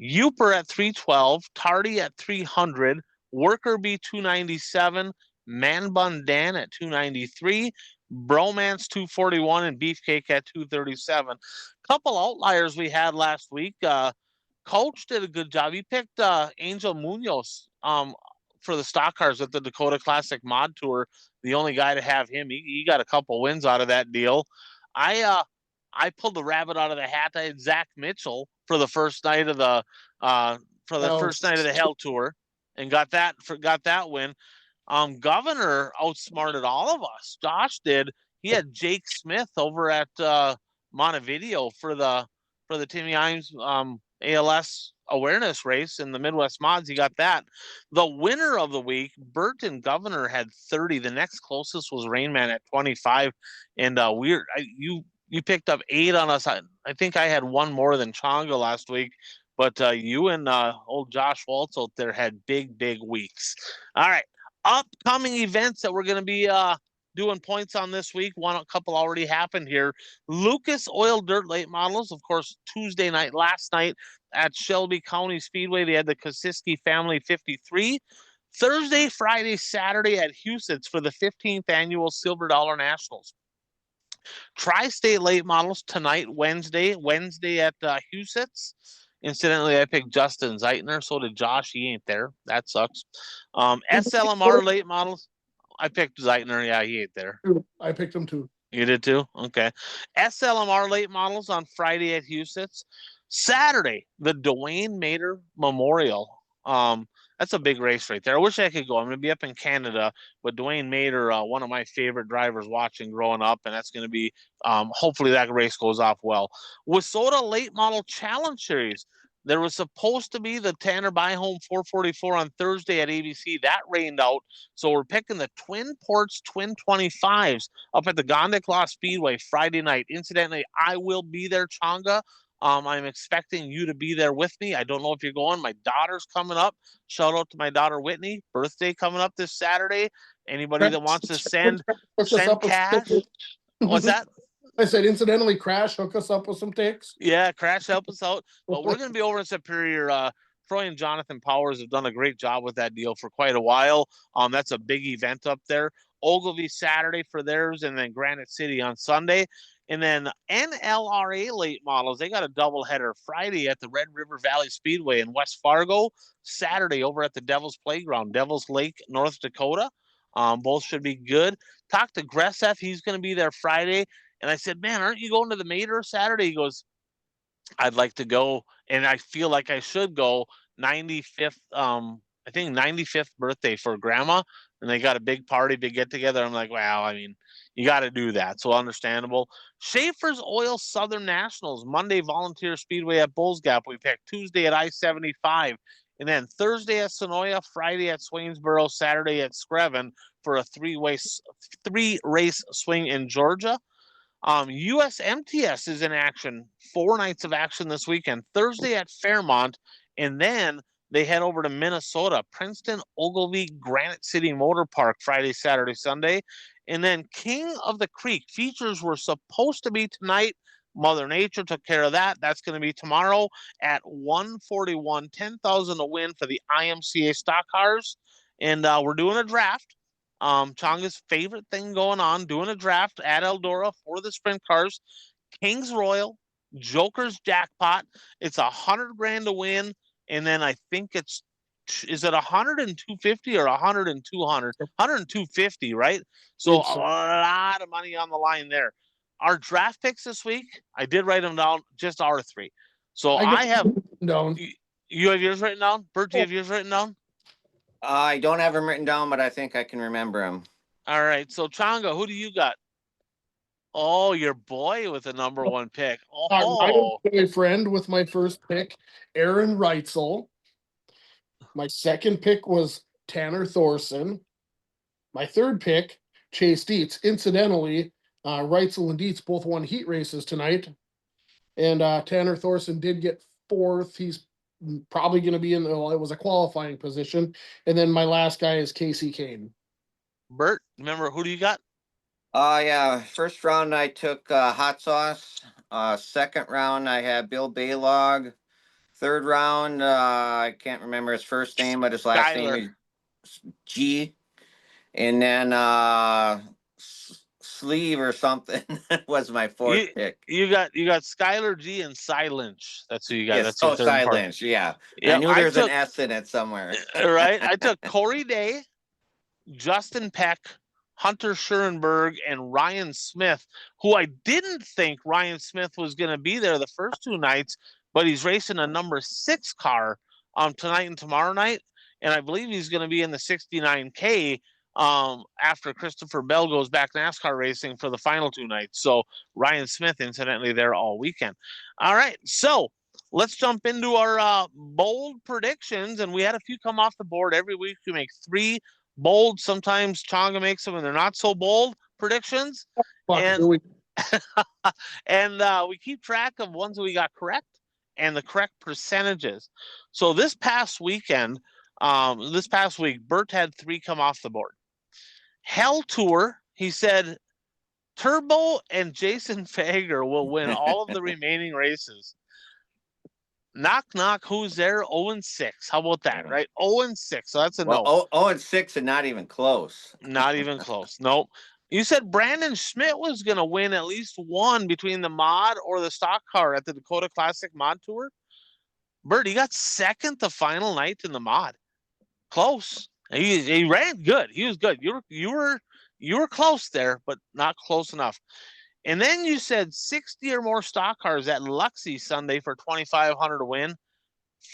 Uper at 312. Tardy at 300. Worker Bee 297. Man Bun Dan at 293, Bromance 241, and Beefcake at 237. Couple outliers we had last week. Coach did a good job. He picked Angel Munoz for the stock cars at the Dakota Classic Mod Tour. The only guy to have him. He got a couple wins out of that deal. I pulled the rabbit out of the hat. I had Zach Mitchell for the first night of the Hell Tour, and got that win. Governor outsmarted all of us. Josh did. He had Jake Smith over at Montevideo for the Timmy Imes ALS awareness race in the Midwest Mods. He got that. The winner of the week, Bert and Governor had 30. The next closest was Rainman at 25. And you picked up 8 on us. I think I had 1 more than Changa last week. But you and old Josh Waltz out there had big weeks. All right. Upcoming events that we're going to be doing points on this week. A couple already happened here. Lucas Oil Dirt Late Models, of course, Tuesday night, last night at Shelby County Speedway. They had the Kosiski Family 53. Thursday, Friday, Saturday at Huset's for the 15th annual Silver Dollar Nationals. Tri-State Late Models tonight, Wednesday at Huset's. Incidentally, I picked Justin Zeitner. So did Josh. He ain't there. That sucks. SLMR late models. I picked Zeitner. Yeah, he ain't there. I picked him too. You did too? Okay. SLMR late models on Friday at Huset's. Saturday, the Dwayne Mader Memorial. That's a big race right there. I wish I could go. I'm going to be up in Canada with Dwayne Mader, one of my favorite drivers watching growing up, and that's going to be, hopefully that race goes off well. Wissota Late Model Challenge Series. There was supposed to be the Tanner Byholm 444 on Thursday at ABC. That rained out. So we're picking the Twin Ports Twin 25s up at the Gondik Law Speedway Friday night. Incidentally, I will be there, Changa. I'm expecting you to be there with me. I don't know if you're going. My daughter's coming up. Shout out to my daughter Whitney. Birthday coming up this Saturday. Anybody that wants to send cash. What's that? I said, incidentally, Crash, hook us up with some ticks. Yeah, Crash, help us out. But we're going to be over in Superior. Troy and Jonathan Powers have done a great job with that deal for quite a while. That's a big event up there. Ogilvy Saturday for theirs, and then Granite City on Sunday. And then NLRA late models, they got a doubleheader Friday at the Red River Valley Speedway in West Fargo, Saturday over at the Devil's Playground, Devil's Lake, North Dakota. Both should be good. Talked to Gressef. He's going to be there Friday. And I said, man, aren't you going to the Mater Saturday? He goes, I'd like to go, and I feel like I should go. 95th, I think 95th birthday for grandma, and they got a big party, big get together. I'm like, wow, I mean, you got to do that. So understandable. Schaefer's Oil Southern Nationals, Monday Volunteer Speedway at Bulls Gap. We picked Tuesday at I-75, and then Thursday at Sonoya, Friday at Swainsboro, Saturday at Screven for a three-race swing in Georgia. USMTS is in action, 4 nights of action this weekend, Thursday at Fairmont, and then they head over to Minnesota, Princeton, Ogilvy, Granite City Motor Park, Friday, Saturday, Sunday. And then King of the Creek features were supposed to be tonight. Mother Nature took care of that. That's going to be tomorrow at 141, 10,000 to win for the IMCA stock cars. And we're doing a draft. Changa's favorite thing going on, doing a draft at Eldora for the sprint cars. Kings Royal, Joker's Jackpot. It's $100,000 to win, and then I think is it 100 and 250 or 100 and 200? 100 and 250, right? So a lot of money on the line there. Our draft picks this week, I did write them down, just our 3. So I have down. You have yours written down? Bert, do you have yours written down? I don't have them written down, but I think I can remember them. All right. So, Changa, who do you got? Oh, your boy with the number 1 pick. Oh, my friend with my first pick, Aaron Reitzel. My second pick was Tanner Thorson. My third pick, Chase Dietz. Incidentally, Reitzel and Dietz both won heat races tonight. And Tanner Thorson did get 4th. He's probably going to be in, it was a qualifying position. And then my last guy is Casey Kane. Bert, remember, who do you got? Yeah, first round I took Hot Sauce. Second round I had Bill Baylog. Third round, I can't remember his first name, but his last name is G. And then Sleeve or something was my 4th pick. You got Skylar G and Cy Lynch. That's who you got. Yes, That's Cy Lynch, yeah. Yep, I knew there was an S in it somewhere. Right? I took Corey Day, Justin Peck, Hunter Schurenberg, and Ryan Smith, who I didn't think Ryan Smith was going to be there the first 2 nights, but he's racing a number 6 car tonight and tomorrow night, and I believe he's going to be in the 69K after Christopher Bell goes back NASCAR racing for the final 2 nights. So Ryan Smith, incidentally, there all weekend. All right, so let's jump into our bold predictions, and we had a few come off the board. Every week we make 3 bold, sometimes Changa makes them and they're not so bold predictions. And we keep track of ones that we got correct and the correct percentages. So this past week, Bert had 3 come off the board. Hell Tour, he said Turbo and Jason Fager will win all of the remaining races. Knock, knock, who's there? 0-6. How about that, right? 0-6. So that's a no. 0-6 and not even close. Not even close. Nope. You said Brandon Schmidt was going to win at least one between the mod or the stock car at the Dakota Classic Mod Tour. Bert, he got second the final night in the mod. Close. He ran good. He was good. You were close there, but not close enough. And then you said 60 or more stock cars at Luxy Sunday for $2,500 to win.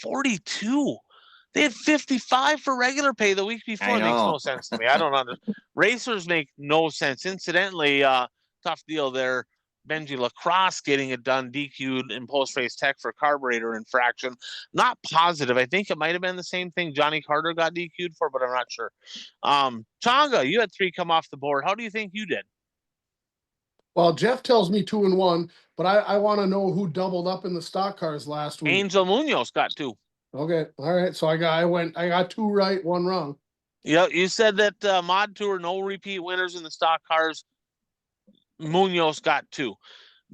42. They had 55 for regular pay the week before. It makes know. no sense to me. I don't understand. Racers make no sense. Incidentally, tough deal there. Benji Lacrosse getting it done, DQ'd in post-race tech for carburetor infraction. Not positive. I think it might have been the same thing Johnny Carter got DQ'd for, but I'm not sure. Changa, you had 3 come off the board. How do you think you did? Well, Jeff tells me 2 and 1, but I want to know who doubled up in the stock cars last week. Angel Munoz got 2. Okay, all right. So I got 2 right, 1 wrong. Yeah, you said that Mod Tour, no repeat winners in the stock cars. Munoz got 2.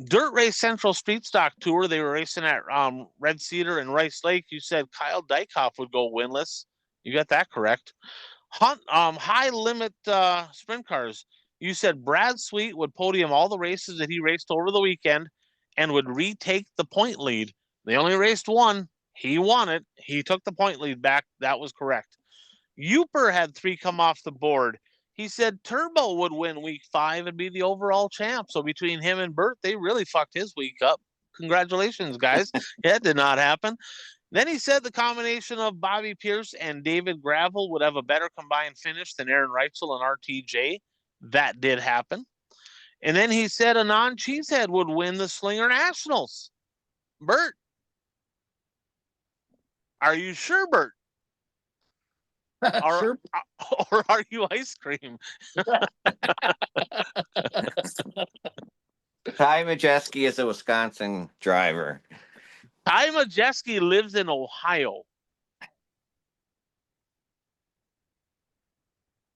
Dirt Race Central Street Stock Tour, they were racing at Red Cedar and Rice Lake. You said Kyle Dykoff would go winless. You got that correct. High limit sprint cars. You said Brad Sweet would podium all the races that he raced over the weekend and would retake the point lead. They only raced 1. He won it. He took the point lead back. That was correct. Uper had 3 come off the board. He said Turbo would win week 5 and be the overall champ. So between him and Bert, they really fucked his week up. Congratulations, guys. That did not happen. Then he said the combination of Bobby Pierce and David Gravel would have a better combined finish than Aaron Reitzel and RTJ. That did happen. And then he said a non-cheesehead would win the Slinger Nationals. Bert, are you sure, Bert? Sure. Or are you ice cream? Ty Majeski is a Wisconsin driver. Ty Majeski lives in Ohio.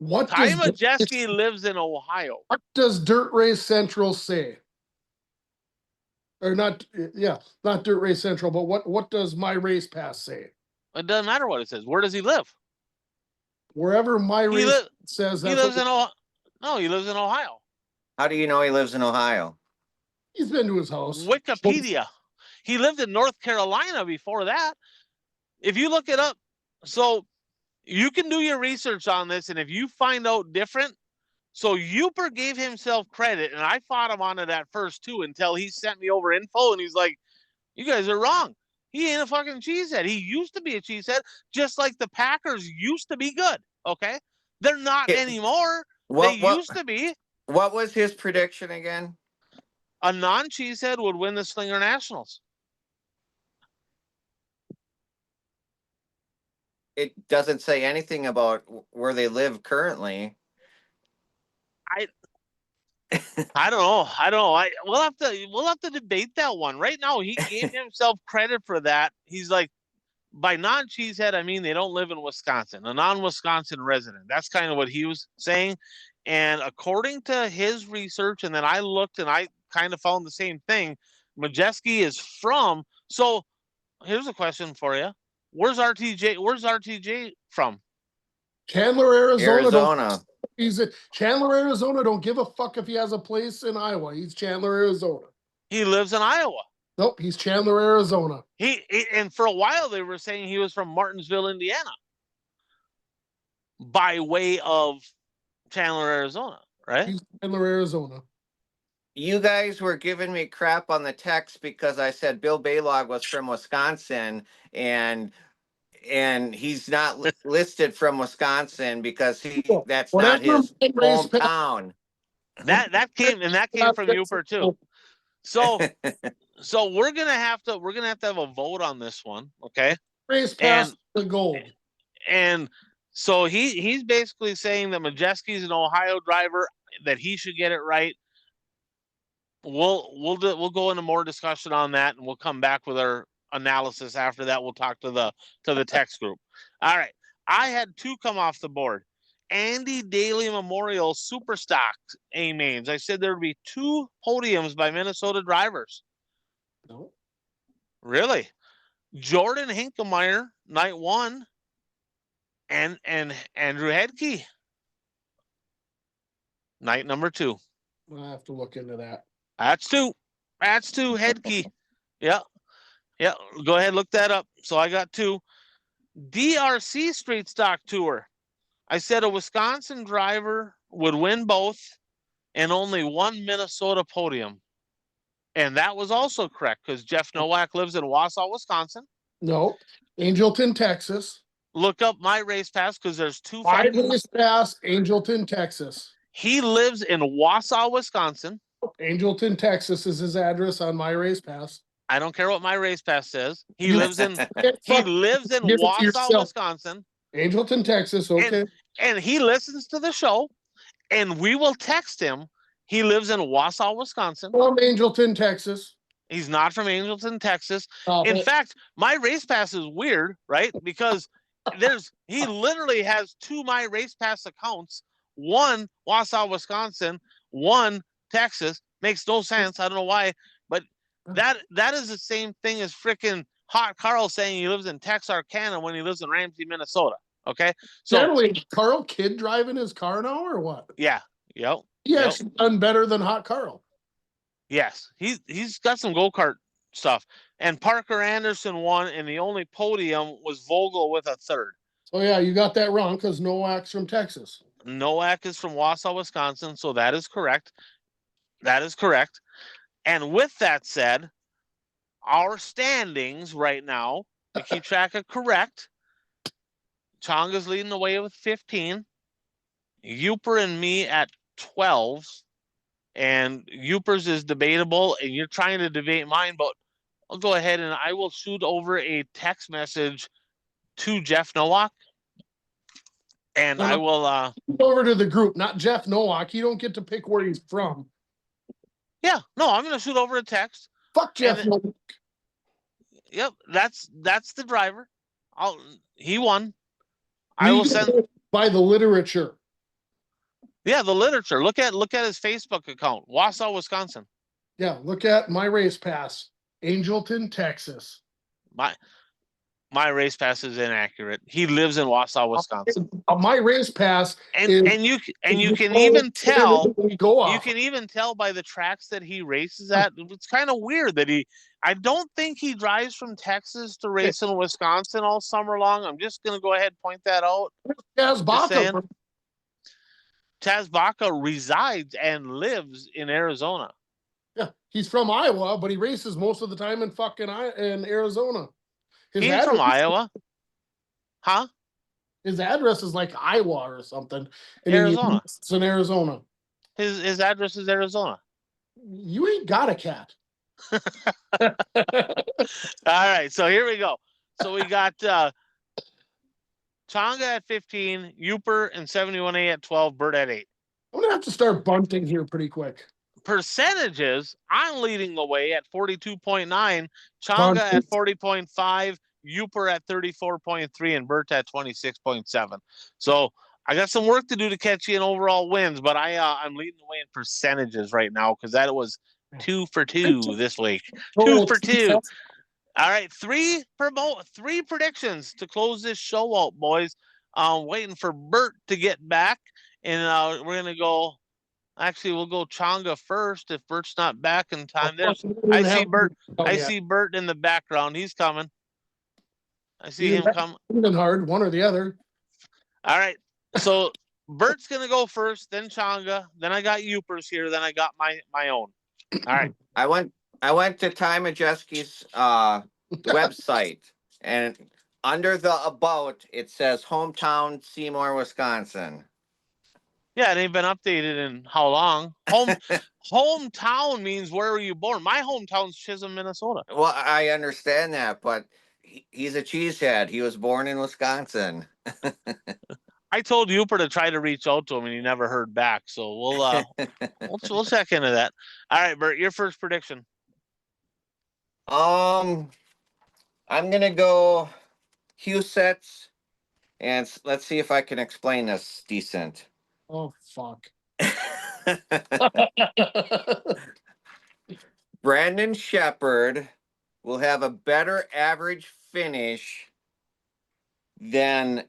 Ty Majeski lives in Ohio. What does Dirt Race Central say? Or not? Yeah, not Dirt Race Central, but what does my race pass say? It doesn't matter what it says. Where does he live? Wherever my race says. He lives in Ohio. No, he lives in Ohio. How do you know he lives in Ohio? He's been to his house. Wikipedia. He lived in North Carolina before that. If you look it up, so you can do your research on this, and if you find out different, so Uper gave himself credit, and I fought him on it at first too until he sent me over info, and he's like, "You guys are wrong. He ain't a fucking cheesehead. He used to be a cheesehead, just like the Packers used to be good. Okay, they're not anymore. They used to be." What was his prediction again? A non-cheesehead would win the Slinger Nationals. It doesn't say anything about where they live currently. I don't know. We'll have to debate that one. Right now, he gave himself credit for that. He's like, by non-cheesehead, I mean they don't live in Wisconsin, a non-Wisconsin resident. That's kind of what he was saying. And according to his research, and then I looked and I kind of found the same thing. Majeski is from. So here's a question for you. Where's RTJ from? Chandler, Arizona. He's Chandler, Arizona. Don't give a fuck if he has a place in Iowa. He's Chandler, Arizona. He lives in Iowa. Nope, he's Chandler, Arizona. And for a while they were saying he was from Martinsville, Indiana, by way of Chandler, Arizona, right? He's Chandler, Arizona. You guys were giving me crap on the text because I said Bill Baylog was from Wisconsin, and he's not listed from Wisconsin because that's not his hometown. That came from Uper too. So we're gonna have to have a vote on this one, okay? Race past the gold. And so he's basically saying that Majeski's an Ohio driver, that he should get it right. We'll go into more discussion on that, and we'll come back with our analysis after that. We'll talk to the text group. All right, I had 2 come off the board. Andy Daly Memorial Super Stock A-Mains. I said there would be 2 podiums by Minnesota drivers. No. Really? Jordan Hinkemeyer, night 1, and Andrew Hedke, night number 2. I'll have to look into that. That's 2. Hedke. Yeah. Go ahead, look that up. So I got 2. DRC Street Stock Tour. I said a Wisconsin driver would win both, and only 1 Minnesota podium. And that was also correct because Jeff Nowak lives in Wausau, Wisconsin. No, Angelton, Texas. look up my race pass because there's two My fucking. race pass, Angelton, Texas. He lives in Wausau, Wisconsin. Angelton, Texas is his address on my race pass. I don't care what my race pass says. He You lives in Give it to Wausau, yourself. Wisconsin. Angelton, Texas. Okay. And he listens to the show, and we will text him. He lives in Wausau, Wisconsin. From Angelton, Texas. He's not from Angelton, Texas. Oh, In fact, my race pass is weird, right? Because he literally has two my race pass accounts. One Wausau, Wisconsin, one Texas. Makes no sense. I don't know why, but that is the same thing as freaking Hot Carl saying he lives in Texarkana when he lives in Ramsey, Minnesota. Okay, so generally, Carl Kidd driving his car now or what? yeah, yep. He actually done better than Hot Carl. Yes, he's got some go-kart stuff. And Parker Anderson won, and the only podium was Vogel with a third. Oh yeah, you got that wrong because Nowak's from Texas. Nowak is from Wausau, Wisconsin, so that is correct. That is correct. And with that said, our standings right now, to keep track of correct, Chonga's leading the way with 15. Uper and me at 12. And Uper's is debatable, and you're trying to debate mine, but I'll go ahead and I will shoot over a text message to Jeff Nowak. And I will over to the group, not Jeff Nowak. You don't get to pick where he's from. Yeah, no, I'm gonna shoot over a text. Fuck Jeff Nowak. Yep, that's the driver. He won. I will send by the literature. Yeah, the literature. Look at his Facebook account, Wausau, Wisconsin. Yeah, look at my race pass, Angelton, Texas. My race pass is inaccurate. He lives in Wausau, Wisconsin. My race pass, and you can even tell by the tracks that he races at. It's kind of weird that I don't think he drives from Texas to race in Wisconsin all summer long. I'm just gonna go ahead and point that out. Chaz Baca resides and lives in Arizona. Yeah, he's from Iowa, but he races most of the time in fucking Arizona. He's from Iowa. Huh? His address is like Iowa or something. Arizona. It's in Arizona. His address is Arizona. You ain't got a cat. All right, so here we go. So we got Chonga at 15, Uper and 71A at 12, Bert at 8. I'm gonna have to start bunting here pretty quick. Percentages, I'm leading the way at 42.9, Chonga at 40.5, Uper at 34.3, and Bert at 26.7. So I got some work to do to catch you in overall wins, but I'm leading the way in percentages right now because that was 2 for 2 this week. 2 for 2. All right, three predictions to close this show out, boys. Waiting for Bert to get back, and we're gonna go. Actually, we'll go Chonga first if Bert's not back in time. I see Bert. I see Bert in the background. He's coming. I see him coming. Hard, one or the other. All right, so Bert's gonna go first, then Chonga, then I got Upers here, then I got my own. All right. I went to Ty Majeski's website, and under the about it says hometown Seymour, Wisconsin. Yeah, it ain't been updated in how long? Hometown means where were you born? My hometown's Chisholm, Minnesota. Well, I understand that, but he's a cheesehead. He was born in Wisconsin. I told Uper to try to reach out to him, and he never heard back. So we'll check into that. All right, Bert, your first prediction. I'm gonna go Husets, and let's see if I can explain this decent. Oh fuck. Brandon Shepherd will have a better average finish than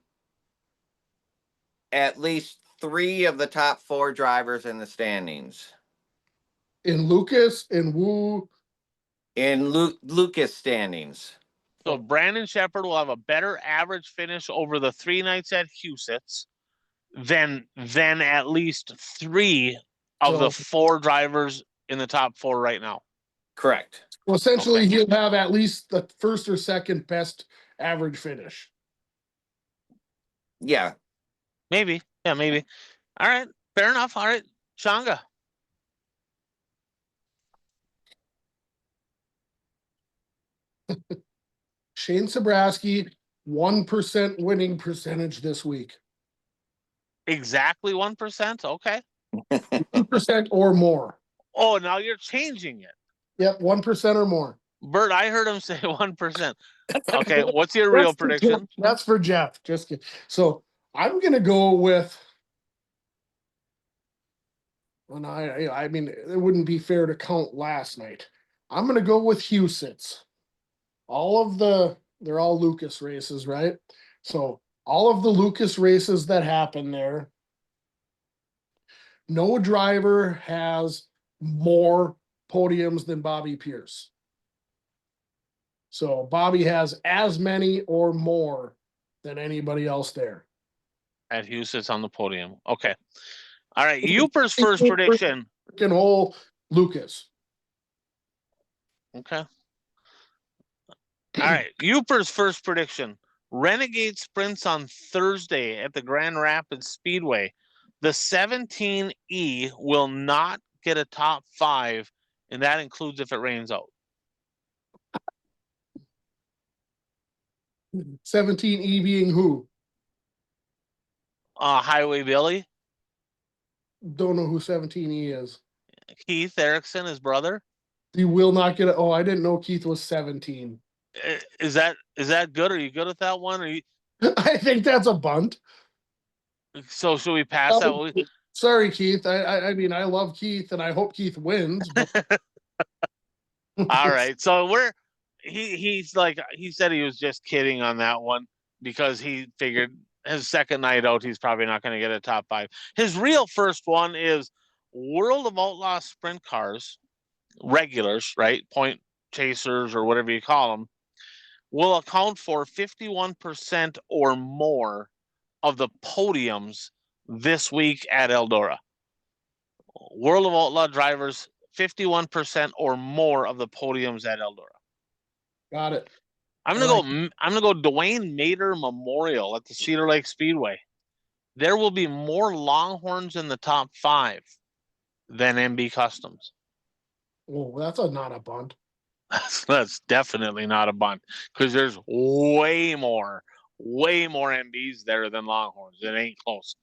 at least 3 of the top 4 drivers in the standings. In Lucas, in Wu. In Lucas standings. So Brandon Shepherd will have a better average finish over the 3 nights at Husets than at least 3 of the 4 drivers in the top 4 right now. Correct. Well, essentially, he'll have at least the first or second best average finish. Yeah. Maybe. Yeah, maybe. All right. Fair enough. All right. Changa. Shane Sabraski, 1% winning percentage this week. Exactly 1%. Okay. 2% or more. Oh, now you're changing it. Yep, 1% or more. Bert, I heard him say 1%. Okay. What's your real prediction? That's for Jeff. Just kidding. So I'm gonna go with. And I mean, it wouldn't be fair to count last night. I'm gonna go with Husitz. They're all Lucas races, right? So all of the Lucas races that happen there, no driver has more podiums than Bobby Pierce. So Bobby has as many or more than anybody else there. At Husitz on the podium. Okay. All right. Uper's first prediction. Freaking whole Lucas. Okay. All right. Uper's first prediction. Renegade sprints on Thursday at the Grand Rapids Speedway. The 17E will not get a top 5, and that includes if it rains out. 17E being who? Highway Billy, Don't know who 17E is. Keith Erickson, his brother. He will not get it. Oh, I didn't know Keith was 17. Is that good? Are you good with that one? Are you? I think that's a bunt. So should we pass that? Sorry, Keith. I mean, I love Keith, and I hope Keith wins. But All right. So he's like, he said he was just kidding on that one because he figured his second night out, he's probably not going to get a top 5. His real first one is World of Outlaw sprint cars, regulars, right? Point chasers or whatever you call them, will account for 51% or more of the podiums this week at Eldora. World of Outlaw drivers, 51% or more of the podiums at Eldora. got it. I'm gonna go Dwayne Mader Memorial at the Cedar Lake Speedway. There will be more Longhorns in the top 5 than MB Customs. Oh, that's not a bunt. That's definitely not a bunt because there's way more MBs there than Longhorns. It ain't close.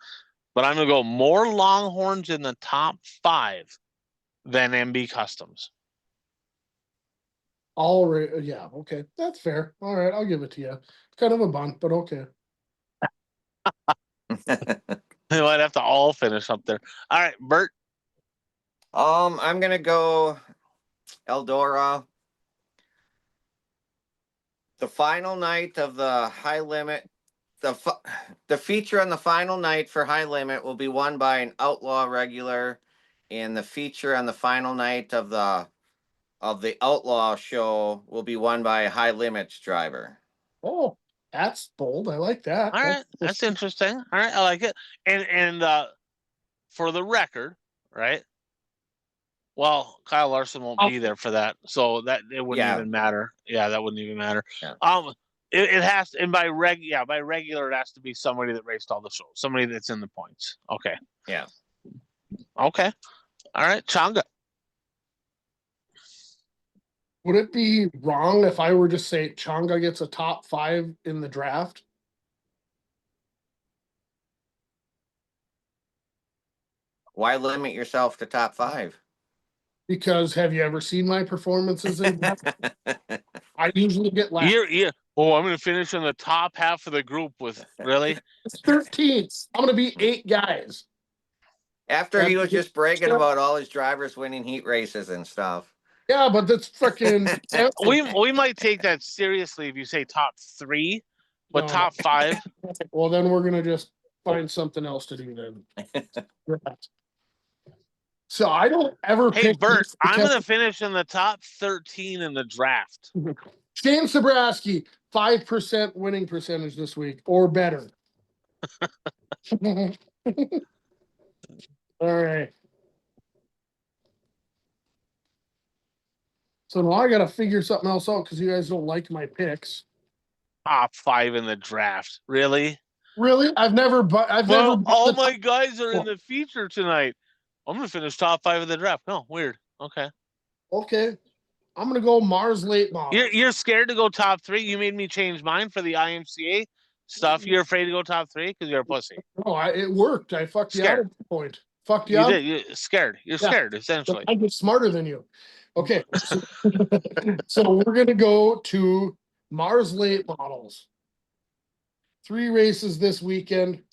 But I'm gonna go more Longhorns in the top 5 than MB Customs. All right. Yeah. Okay. That's fair. All right. I'll give it to you. It's kind of a bunt, but okay. They might have to all finish up there. All right, Bert. I'm gonna go Eldora. The final night of the high limit, the feature on the final night for high limit will be won by an outlaw regular, and the feature on the final night of the outlaw show will be won by a high limits driver. Oh, that's bold. I like that. All right, that's interesting. All right, I like it. And for the record, right? Well, Kyle Larson won't be there for that, so that it wouldn't even matter. Yeah, that wouldn't even matter. Yeah. It has to, and by regular, it has to be somebody that raced all the shows, somebody that's in the points. Okay. Yeah. Okay. All right, Changa. Would it be wrong if I were to say Changa gets a top 5 in the draft? Why limit yourself to top 5? Because have you ever seen my performances in I usually get last. Oh, I'm going to finish in the top half of the group with, really? It's 13. I'm going to be 8 guys. After he was just bragging about all his drivers winning heat races and stuff. Yeah, but that's freaking. we might take that seriously if you say top 3, but No. top 5. Well, then we're going to just find something else to do then. So I don't ever Hey, pick. Bert, I'm going to finish in the top 13 in the draft. Shane Sabraski, 5% winning percentage this week or better. All right. So now I got to figure something else out because you guys don't like my picks. Top 5 in the draft. Really? Really? I've never bought Well, all the my guys are in the feature tonight. I'm gonna finish top 5 of the draft. No, weird. Okay. Okay. I'm gonna go Mars late model. You're scared to go top 3. You made me change mine for the IMCA stuff. You're afraid to go top 3 because you're a pussy. No, it worked. I fucked you out Scared. at the point. Fucked you You out. did. You're scared. You're Yeah. scared, essentially. I get smarter than you. Okay. So we're gonna go to Mars late models. 3 races this weekend.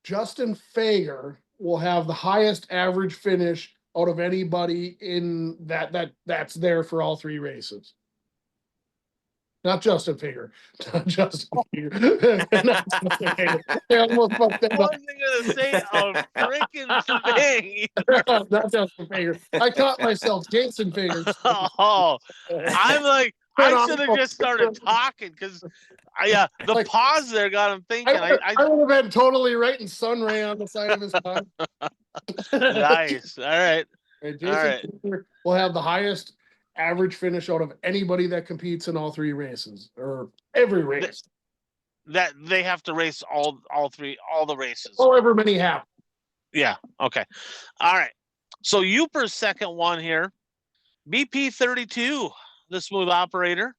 Justin Fager will have the highest average finish out of anybody in that's there for all 3 races. Not Justin Fager. Not Justin Fager. Not Justin Fager. I almost fucked that What up. was I gonna say? A freaking thing. Not Justin Fager. I caught myself. Jason Fager. Oh, I'm like, I should have just started talking because the Like, pause there got him thinking. I would have been totally writing Sunray on the side of his tongue. Nice. All right. And All Jason right. Fager will have the highest average finish out of anybody that competes in all 3 races or every race. That they have to race all the races. However many happen. Yeah. Okay. All right. So Uper's second one here. BP32, the smooth operator.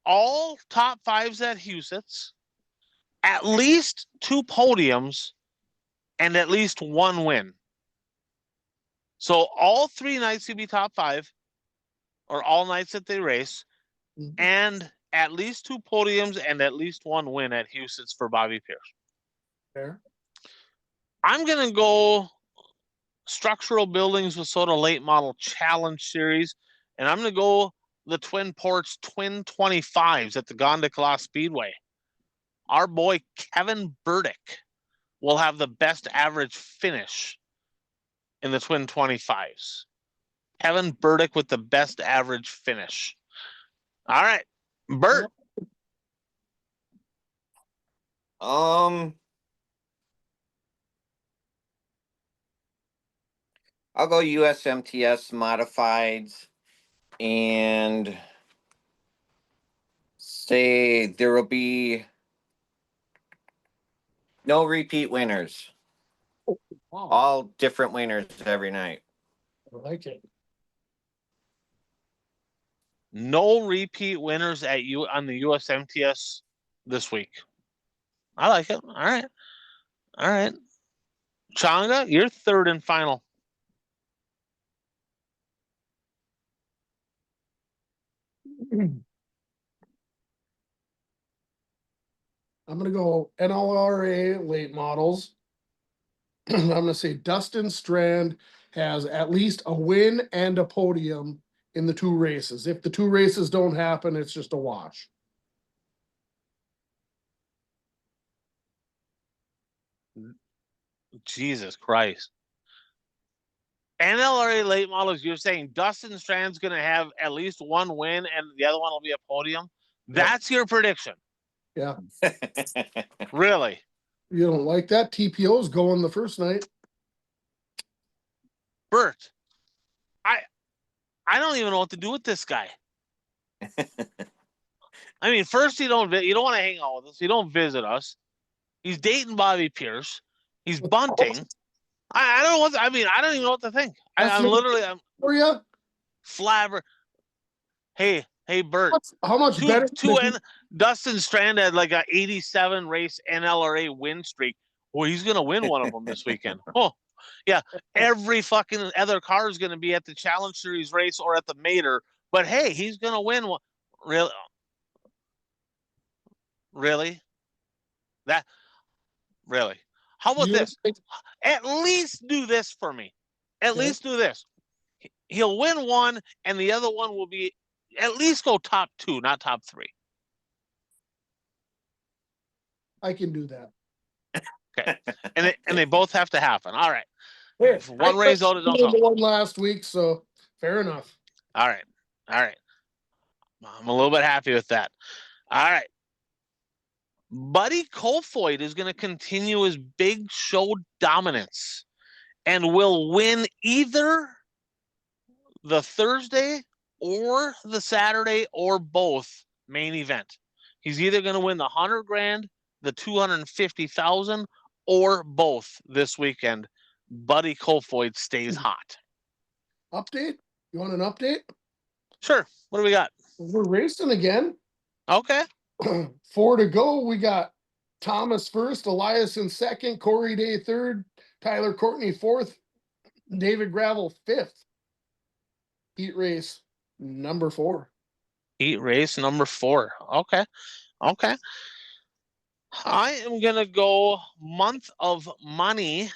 All top 5s at Huset's. At least 2 podiums and at least 1 win. So all 3 nights he'll be top 5, or all nights that they race, and at least 2 podiums and at least 1 win at Huset's for Bobby Pierce. Fair. I'm gonna go Structural Buildings with Soda Late Model Challenge Series, and I'm gonna go the Twin Ports Twin 25s at the Gondikla Speedway. Our boy Kevin Burdick will have the best average finish in the Twin 25s. Kevin Burdick with the best average finish. All right, Bert. I'll go USMTS modifieds and say there will be no repeat winners. Wow. All different winners every night. I like it. No repeat winners at you on the USMTS this week. I like it. All right. All right. Changa, you're third and final. I'm gonna go NLRA late models. I'm gonna say Dustin Strand has at least a win and a podium in the 2 races. If the 2 races don't happen, it's just a wash. Jesus Christ. NLRA late models, you're saying Dustin Strand's going to have at least 1 win and the other one will be a podium? That's your prediction? Yeah. Really? You don't like that? TPO's going the first night. Bert, I don't even know what to do with this guy. I mean, first you don't want to hang out with us. You don't visit us. He's dating Bobby Pierce. He's bunting. I don't know what. I mean, I don't even know what to think. I'm literally for you. Flabber. Hey, Bert. How much better? Dustin Strand had like a 87 race NLRA win streak. Well, he's gonna win one of them this weekend. Oh, yeah. Every fucking other car is gonna be at the Challenge Series race or at the Mater. But hey, he's gonna win one. Really? That really? How about this? At least do this for me. At least do this. He'll win one, and the other one will be at least go top 2, not top 3. I can do that. Okay, and they both have to happen. All right. Hey, if one race out is one last week, so fair enough. All right. I'm a little bit happy with that. All right. Buddy Kofoid is going to continue his big show dominance and will win either the Thursday or the Saturday or both main event. He's either going to win the $100,000 the 250,000 or both this weekend. Buddy Kofoid stays hot. Update? You want an update? Sure. What do we got? We're racing again. Okay. 4 to go. We got Thomas first, Elias in second, Corey Day third, Tyler Courtney fourth, David Gravel fifth. Heat race number 4. Heat race number 4. Okay. Okay. I am going to go month of money.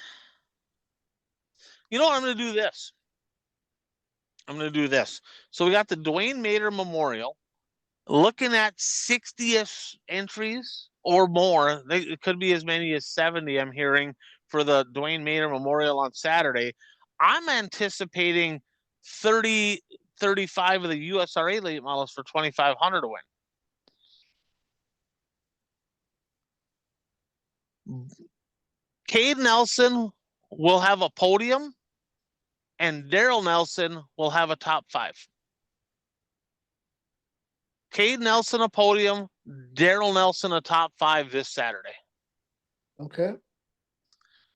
You know what? I'm going to do this. So we got the Dwayne Mader Memorial. Looking at 60-ish entries or more. It could be as many as 70, I'm hearing, for the Dwayne Mader Memorial on Saturday. I'm anticipating 30, 35 of the USRA late models for 2,500 to win. Cade Nelson will have a podium, and Daryl Nelson will have a top 5. Cade Nelson a podium, Daryl Nelson a top 5 this Saturday. Okay.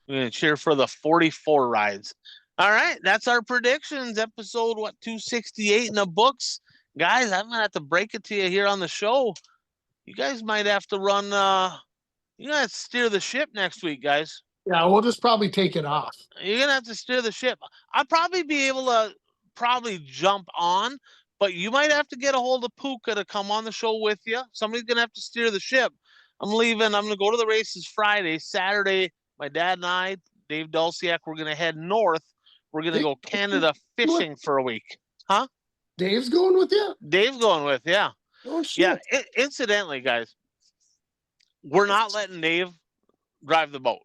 We're going to cheer for the 44 rides. All right, that's our predictions. Episode, 268 in the books. Guys, I'm going to have to break it to you here on the show. You guys might have to run, you got to steer the ship next week, guys. Yeah, we'll just probably take it off. You're going to have to steer the ship. I'll probably be able to jump on, but you might have to get a hold of Puka to come on the show with you. Somebody's going to have to steer the ship. I'm leaving. I'm going to go to the races Friday. Saturday, my dad and I, Dave Dulciak, we're going to head north. We're going to go Canada fishing for a week. Huh? Dave's going with you? Dave's going with, yeah. Oh, shit. Yeah, incidentally, guys, we're not letting Dave drive the boat.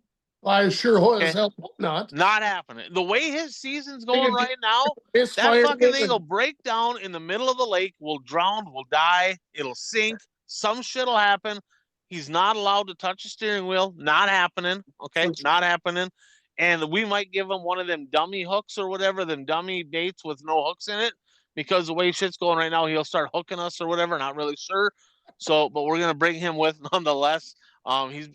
I sure hope Okay. as hell not. Not happening. The way his season's going right now, that Fire fucking thing will break down in the middle of the lake. We'll drown. We'll die. It'll sink. Some shit will happen. He's not allowed to touch the steering wheel. Not happening. Okay, not happening. And we might give him one of them dummy hooks or whatever, them dummy baits with no hooks in it, because the way shit's going right now, he'll start hooking us or whatever. Not really sure. So, but we're gonna bring him with nonetheless.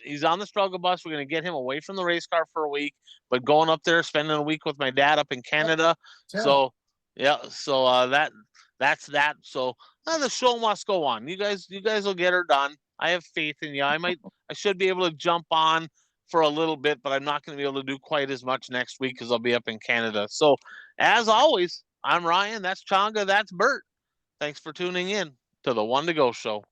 He's on the struggle bus. We're gonna get him away from the race car for a week, but going up there, spending a week with my dad up in Canada. So yeah, so that's that. So the show must go on. You guys will get her done. I have faith in you. I should be able to jump on for a little bit, but I'm not going to be able to do quite as much next week because I'll be up in Canada. So as always, I'm Ryan. That's Changa. That's Bert. Thanks for tuning in to the One to Go Show.